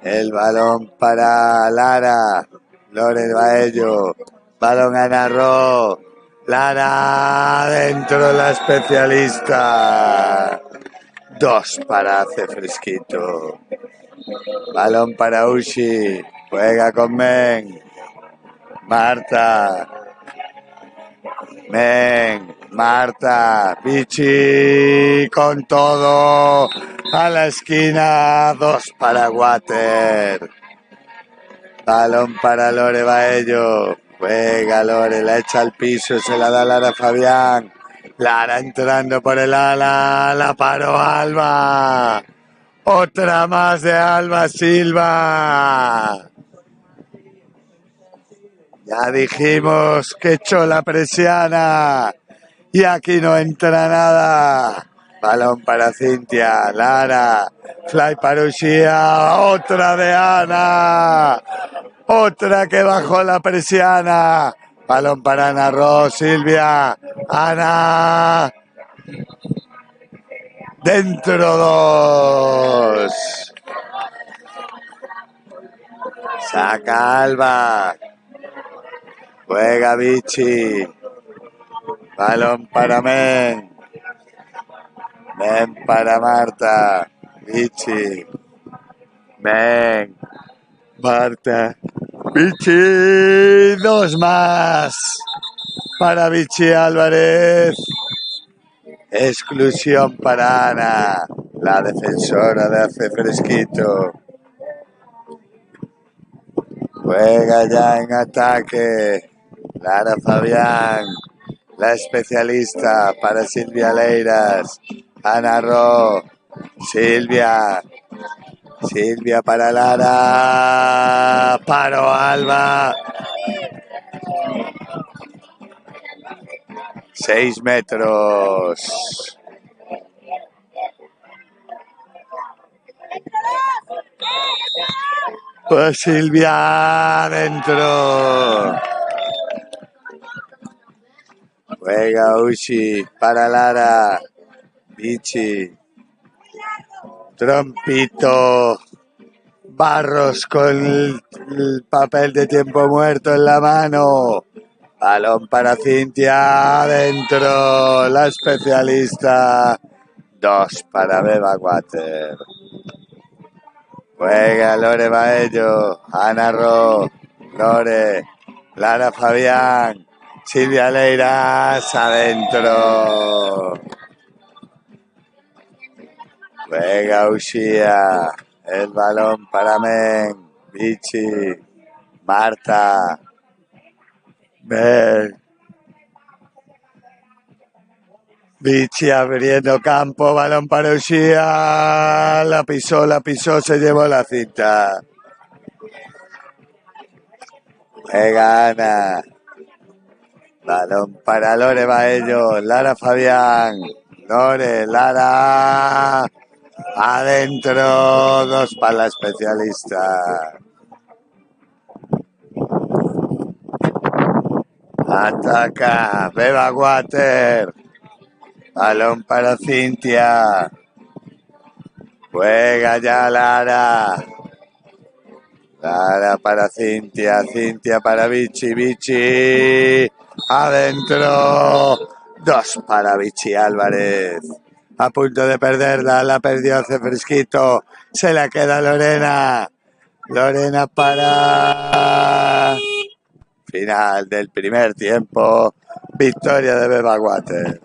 Speaker 1: El balón para Lara. Lore Baello. Balón a Narro. Lara dentro la especialista. 2 para Hace Fresquito. Balón para Ushi. Juega con Men. Marta. Men. Marta. Vichy con todo. A la esquina. 2 para Water. Balón para Lore Baello. Juega Lore. La echa al piso. Se la da Lara Fabián. Lara entrando por el ala. La paró Alba. Otra más de Alba Silva. Ya dijimos que echó la presiana. Y aquí no entra nada. Balón para Cintia. Lara. Fly para Uxía. Otra de Ana. Otra que bajó la persiana. Balón para Ana Ross. Silvia. Ana. Dentro 2. Saca Alba. Juega Vichy. Balón para Men. Men para Marta. Vichy. Men. Marta. Vichy. 2 más. Para Vichy Álvarez. Exclusión para Ana. La defensora de Hace Fresquito. Juega ya en ataque. Lara Fabián. La especialista para Silvia Leiras. Ana Ro. Silvia. Silvia para Lara. Paro Alba. 6 metros. Pues Silvia dentro. Juega Ushi para Lara. Vichy. Trompito. Barros con el papel de tiempo muerto en la mano. Balón para Cintia. Adentro. La especialista. 2 para Beba Water. Juega Lore Baello. Ana Ro. Lore. Lara Fabián. Silvia Leiras. Adentro. Juega Uxía. El balón para Men. Vichy. Marta. Men. Vichy abriendo campo. Balón para Uxía. La pisó. Se llevó la cinta. Juega Ana. Balón para Lore Baello. Lara Fabián. Lore. Lara. Adentro. 2 para la especialista. Ataca Beba Water. Balón para Cintia. Juega ya Lara. Lara para Cintia. Cintia para Vichy. Vichy. Adentro. 2 para Vichy Álvarez. A punto de perderla. La perdió Hace Fresquito. Se la queda Lorena. Lorena para... Final del primer tiempo. Victoria de Beba Water.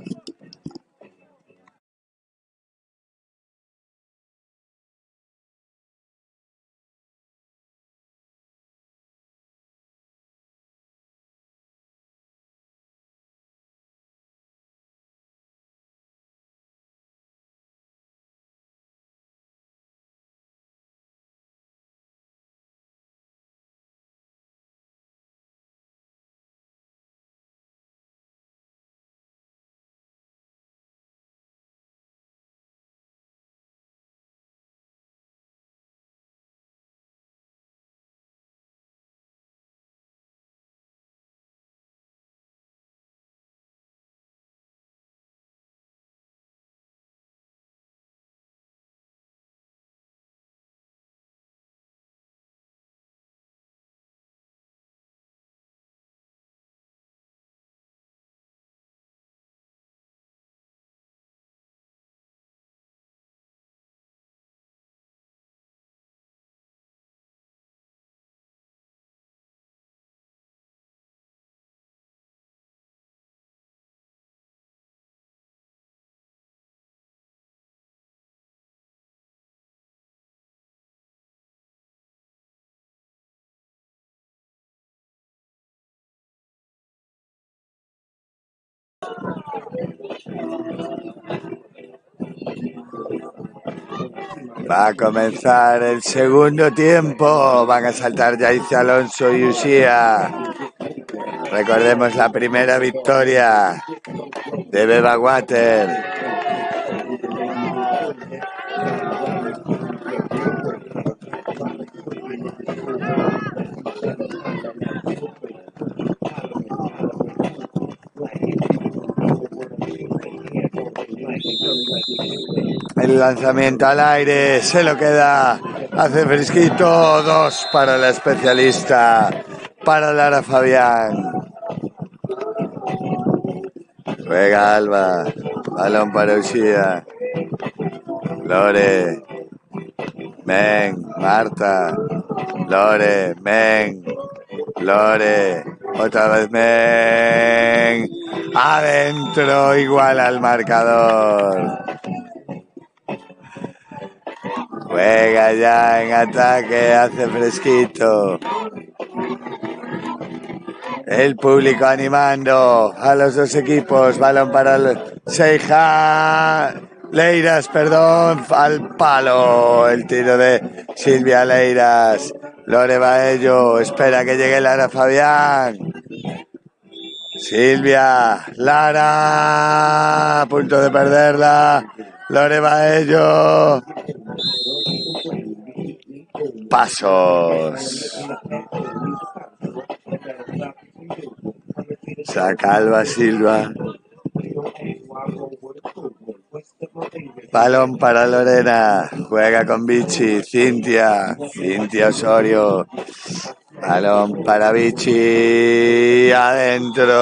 Speaker 1: Va a comenzar el segundo tiempo. Van a saltar Yaiza Alonso y Uxía. Recordemos la primera victoria de Beba Water. El lanzamiento al aire se lo queda, hace fresquito, 2 para la especialista, para Lara Fabián. Juega Alba, balón para Uxía, Lore, Men, Marta, Lore, Men, Lore, otra vez Men, adentro, igual al marcador. Juega ya en ataque, hace fresquito. El público animando a los dos equipos. Balón para Leiras, perdón, al palo. El tiro de Silvia Leiras. Lore Baello, espera que llegue Lara Fabián. Silvia, Lara, a punto de perderla. Lore Baello. Pasos. Saca Alba Silva. Balón para Lorena. Juega con Vichy. Cintia Osorio. Balón para Vichy. Adentro.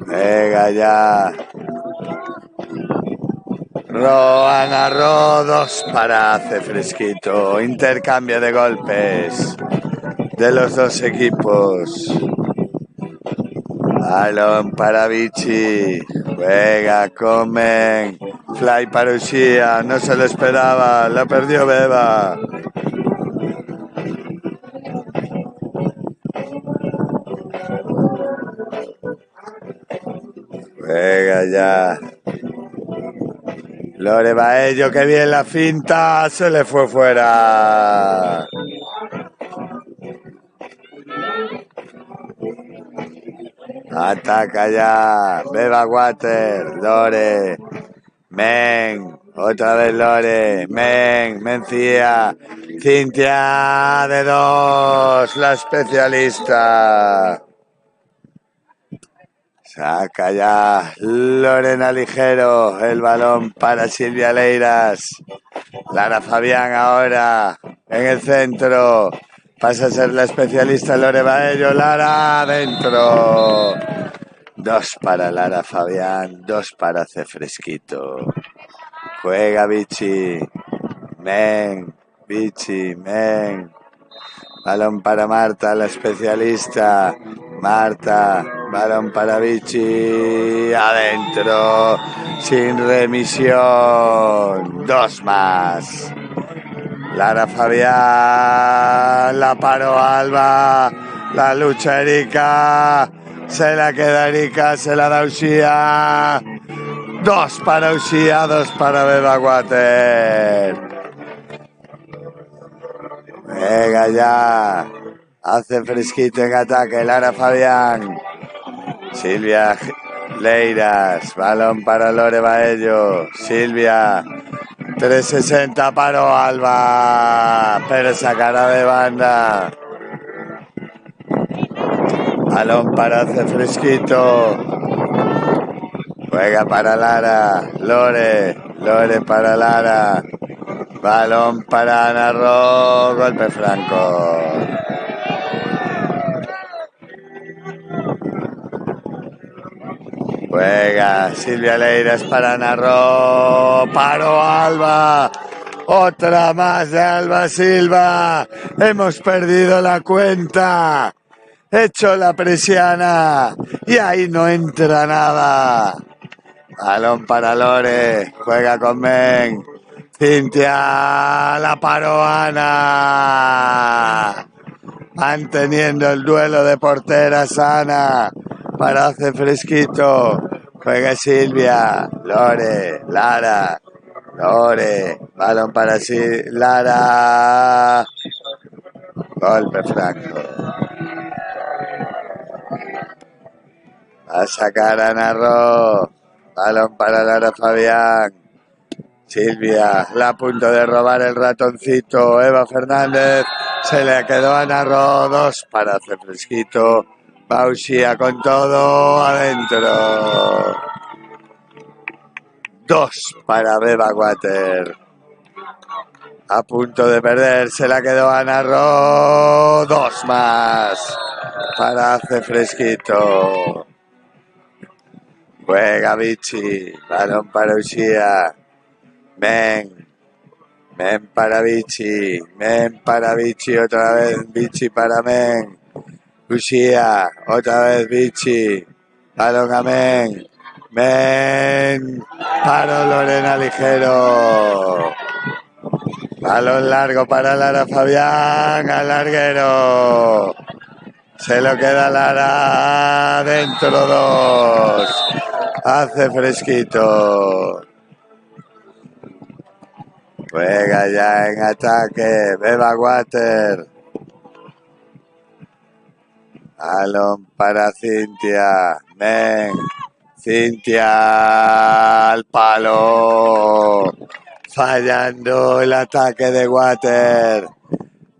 Speaker 1: Juega ya. Ana Ro, 2 para hace fresquito. Intercambio de golpes de los dos equipos. Balón para Vichy. Juega, comen. Fly para Uxía. No se lo esperaba. Lo perdió Beba. Juega ya. Lore Baello, que bien la finta. Se le fue fuera. Ataca ya. Beba Water. Lore. Men. Otra vez Lore. Mencía. Cintia de 2. La especialista. Saca ya Lorena Ligero. El balón para Silvia Leiras. Lara Fabián ahora en el centro. Pasa a ser la especialista Lore Baello. Lara adentro. 2 para Lara Fabián. 2 para hace fresquito. Juega Vichy. Vichy. Balón para Marta, la especialista. Marta. Balón para Vichy. Adentro. Sin remisión. 2 más. Lara Fabián. La paró Alba. La lucha Erika. Se la queda Erika. Se la da Uxía. 2 para Uxía. 2 para Beba Water. Venga ya. Hace fresquito en ataque Lara Fabián. Silvia Leiras. Balón para Lore Baello. Silvia. 360 paró Alba. Pero sacará de banda. Balón para hace fresquito. Juega para Lara. Lore para Lara. Balón para Ana Ro. Golpe franco. Juega Silvia Leiras para Ana Ro. Paró Alba. Otra más de Alba Silva. Hemos perdido la cuenta. Hecho la persiana. Y ahí no entra nada. Balón para Lore. Juega con Men. Cintia. La paró Ana. manteniendo el duelo de portera sana para hacer fresquito. Juega Silvia, Lore, Lara, Lore, balón para Lara. Golpe franco. A sacar a Narro. Balón para Lara Fabián. Silvia, la a punto de robar el ratoncito. Eva Fernández. Se le quedó a Narro. 2 para hacer fresquito. Bauxia con todo adentro. 2 para Beba Water. A punto de perder, se la quedó a Narro. 2 más para hacer fresquito. Juega Vichy, balón para Uxía. Men para Vichy, otra vez Vichy para Men. Uxía, otra vez Vichy, balón a Men para Lorena Ligero. Balón largo para Lara Fabián, al larguero. Se lo queda Lara, dentro 2. Hace fresquito. Juega ya en ataque, Beba Water. Balón para Cintia, Men. Cintia al palo. Fallando el ataque de Water.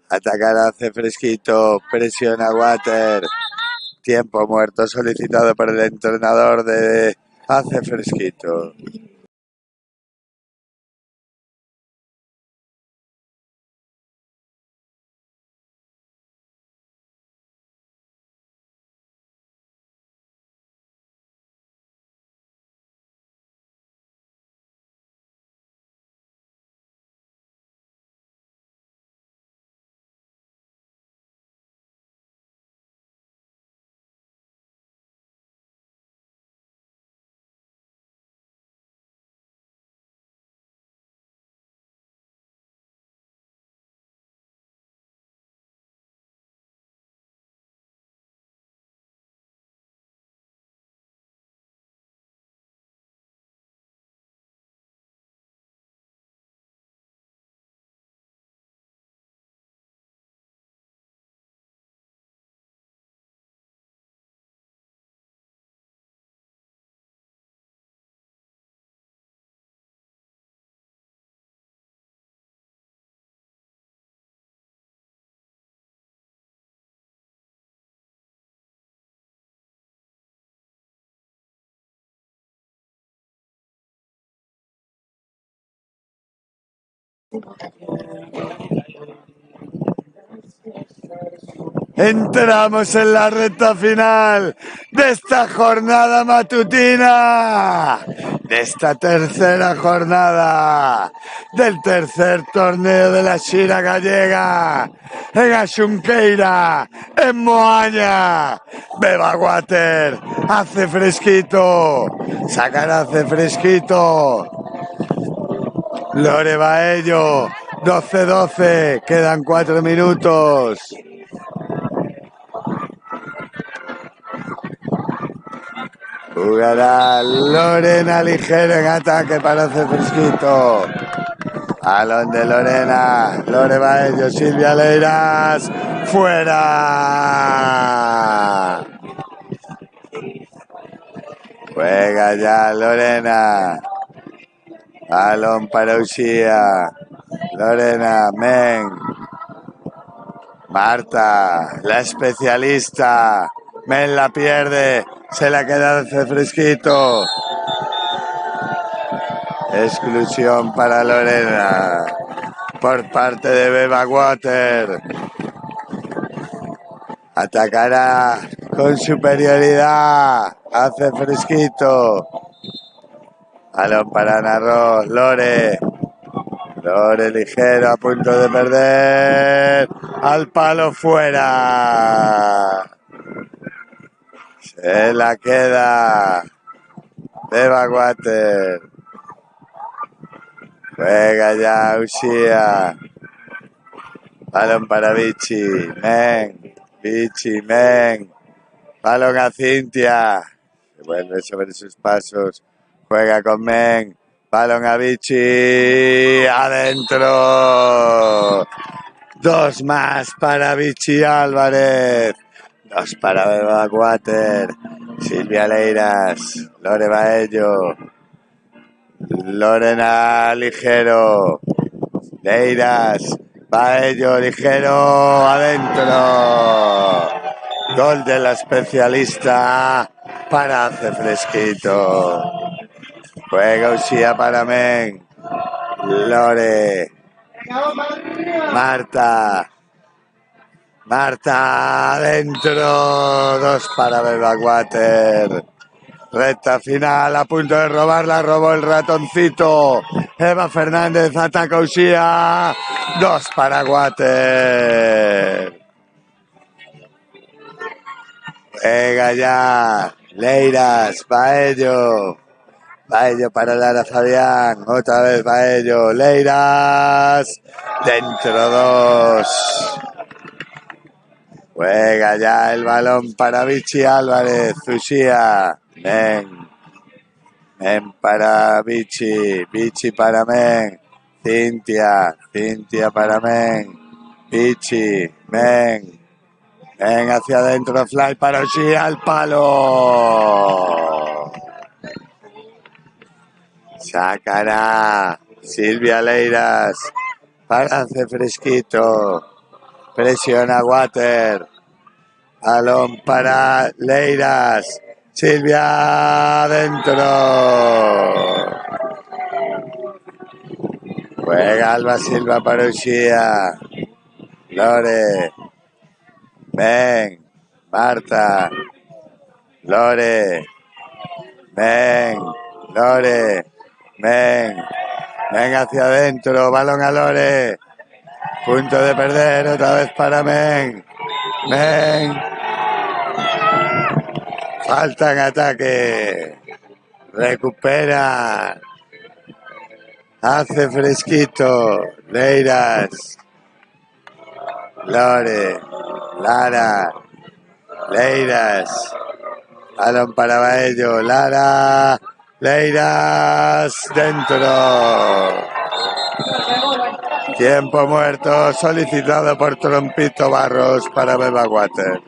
Speaker 1: Atacar hace fresquito. Presiona Water. Tiempo muerto solicitado por el entrenador de hace fresquito. Entramos en la recta final de esta jornada matutina, de esta tercera jornada del tercer torneo de la Xira Gallega, en Axunqueira, en Moaña. Beba Water, hace fresquito, sacará hace fresquito. Lore Baello, 12-12, quedan 4 minutos. Jugará Lorena Ligero en ataque para hacer fresquito. Balón de Lorena. Lore Baello, Silvia Leiras. ¡Fuera! Juega ya Lorena. Balón para Uxía. Lorena, Men. Marta, la especialista. Men la pierde. Se la queda de fresquito. Exclusión para Lorena por parte de Beba Water. Atacará con superioridad. Hace fresquito. Balón para Narro. Lore Ligero a punto de perder. Al palo fuera. Se la queda Beba Water. Juega ya Uxía. Balón para Vichy. Men. Vichy, men. Balón a Cintia. Se vuelve sobre sus pasos. Juega con men. Balón a Vichy. Adentro. 2 más para Vichy Álvarez. 2 para Beba Water. Silvia Leiras. Lore Baello. Lorena Ligero. Leiras. Baello Ligero. Adentro. Gol de la especialista para hace fresquito. Juega Uxía para men. Lore. Marta. Marta adentro. 2 para Belbawater. Recta final, a punto de robarla, robó el ratoncito. Eva Fernández ataca Uxía. 2 para Water. Venga ya. Leiras, Baello. Baello para Lara Fabián. Otra vez Baello. Leiras. Dentro 2. Juega ya el balón para Vichy Álvarez. Uxía. Men. Men para Vichy. Vichy para Men. Cintia. Cintia para Men. Vichy. Men. Men hacia adentro. Fly para Uxía. Al palo. Sacará Silvia Leiras para hacer fresquito. Presiona Water. Balón para Leiras. Silvia adentro. Juega Alba Silva para Uxía. Lore. Men. Marta. Lore. Men. Lore. Men. Men hacia adentro. Balón a Lore. Punto de perder. Otra vez para Men. Men. Falta en ataque. Recupera. Hace fresquito. Leiras. Lore. Lara. Leiras. Balón para Baello. Lara. Leiras. Dentro. Tiempo muerto solicitado por Trompito Barros para Beba Water.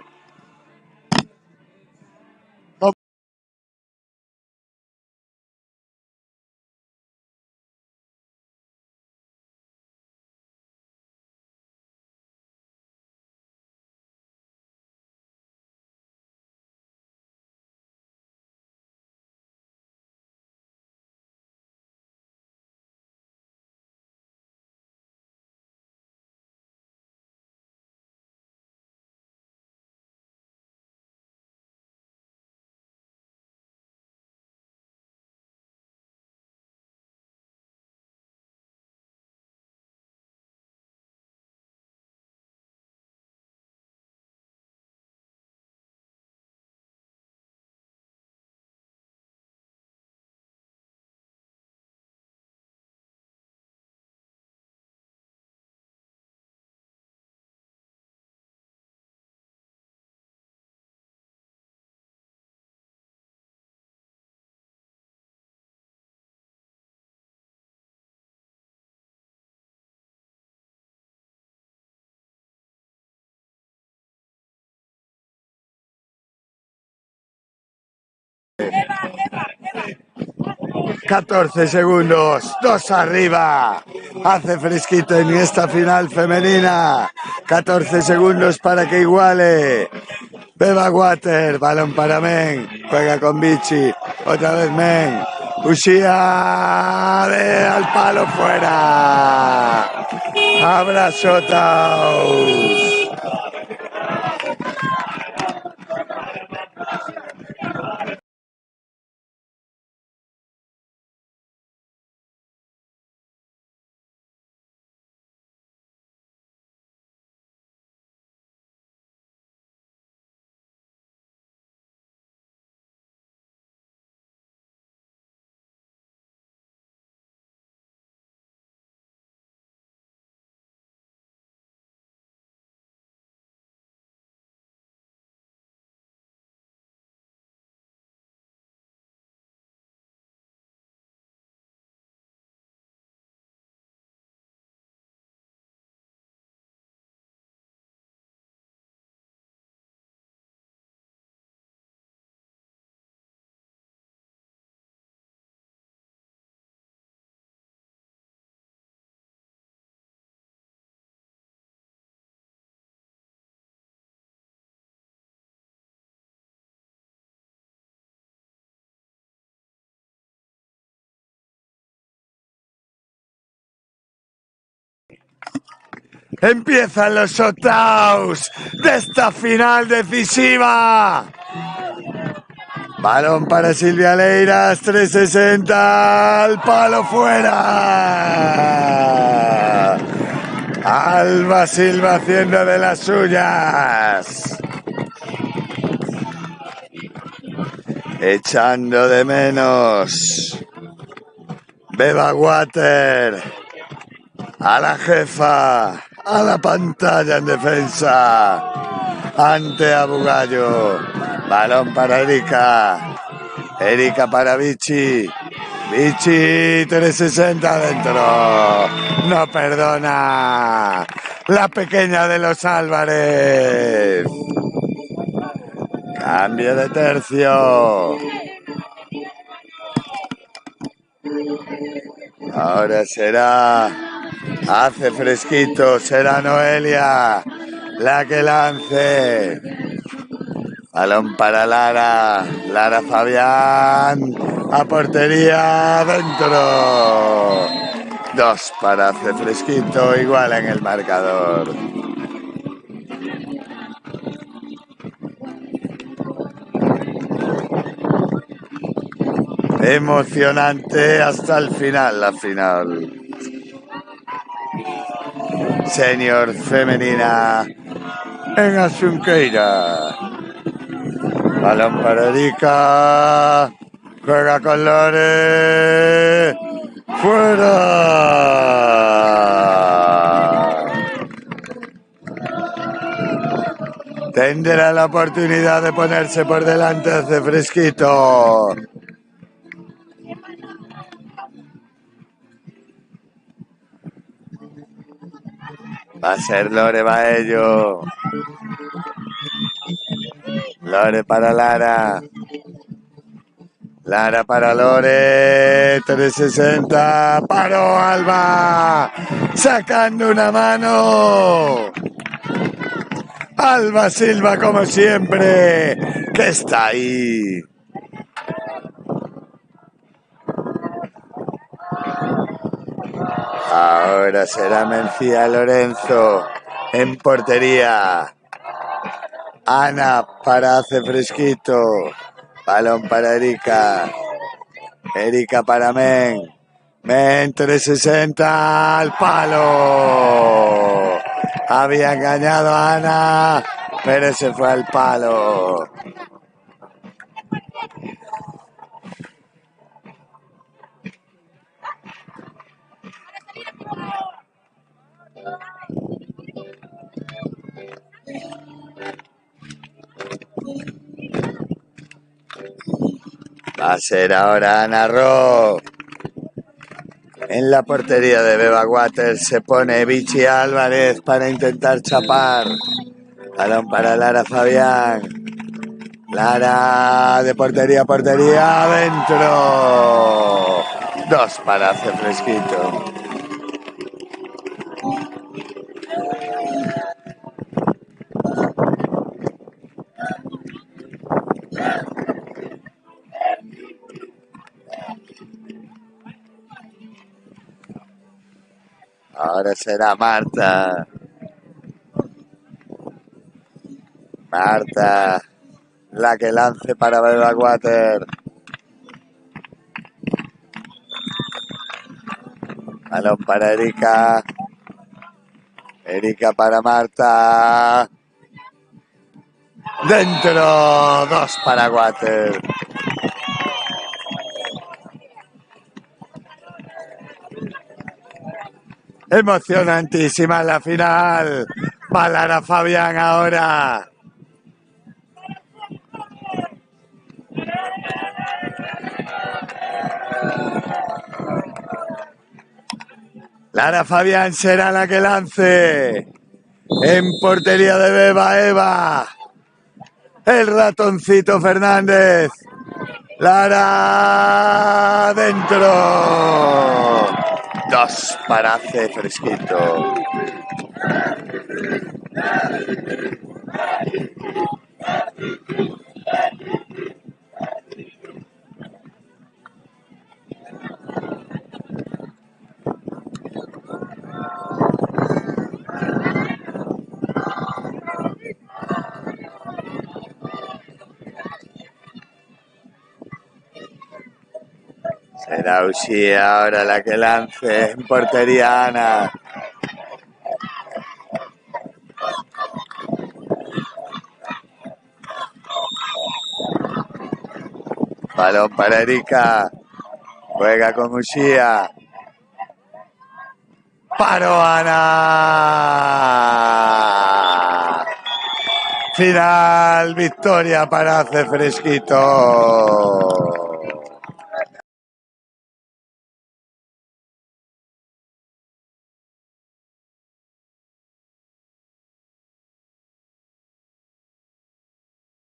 Speaker 1: ...14 segundos, 2 arriba, hace fresquito en esta final femenina, 14 segundos para que iguale, Beba Water, balón para Men, juega con Vichy, otra vez Men, Uxía, al palo fuera, abrazo Taus. Empiezan los shotouts de esta final decisiva. Balón para Silvia Leiras, 360, al palo fuera. Alba Silva haciendo de las suyas. Echando de menos. Beba Water. A la jefa. A la pantalla en defensa. Ante Abugallo. Balón para Erika. Erika para Vichy. Vichy, 360 adentro. No perdona. La pequeña de los Álvarez. Cambio de tercio. Ahora será... Hace fresquito. Será Noelia la que lance. Balón para Lara. Lara Fabián. A portería. Dentro. 2 para Hace fresquito. Igual en el marcador. Emocionante hasta el final, la final. Senior femenina en Asunqueira. Balón para Erika. Juega con Lore. ¡Fuera! Tendrá la oportunidad de ponerse por delante Hace fresquito. Va a ser Lore Baello. Lore para Lara. Lara para Lore. 360. Paró Alba. Sacando una mano. Alba Silva como siempre. Que está ahí. Ahora será Mencía Lorenzo en portería. Ana para Hace fresquito. Balón para Erika. Erika para Men. Men 360 al palo. Había engañado a Ana, pero se fue al palo. Va a ser ahora Ana Ro. En la portería de Beba Water se pone Vichy Álvarez para intentar chapar. Balón para Lara Fabián. Lara de portería a portería. Adentro. 2 para Hace fresquito. Ahora será Marta. Marta, la que lance para Beba Water. Balón para Erika. Erika para Marta. Dentro. 2 para Water. Emocionantísima la final. Va Lara Fabián ahora. Lara Fabián será la que lance. En portería de Beba Eva. El ratoncito Fernández. Lara dentro. 2 para Hace fresquito. Será Uxía ahora la que lance en portería Ana. Balón para Erika. Juega con Uxía. ¡Paro Ana! Final, victoria para Hace Fresquito.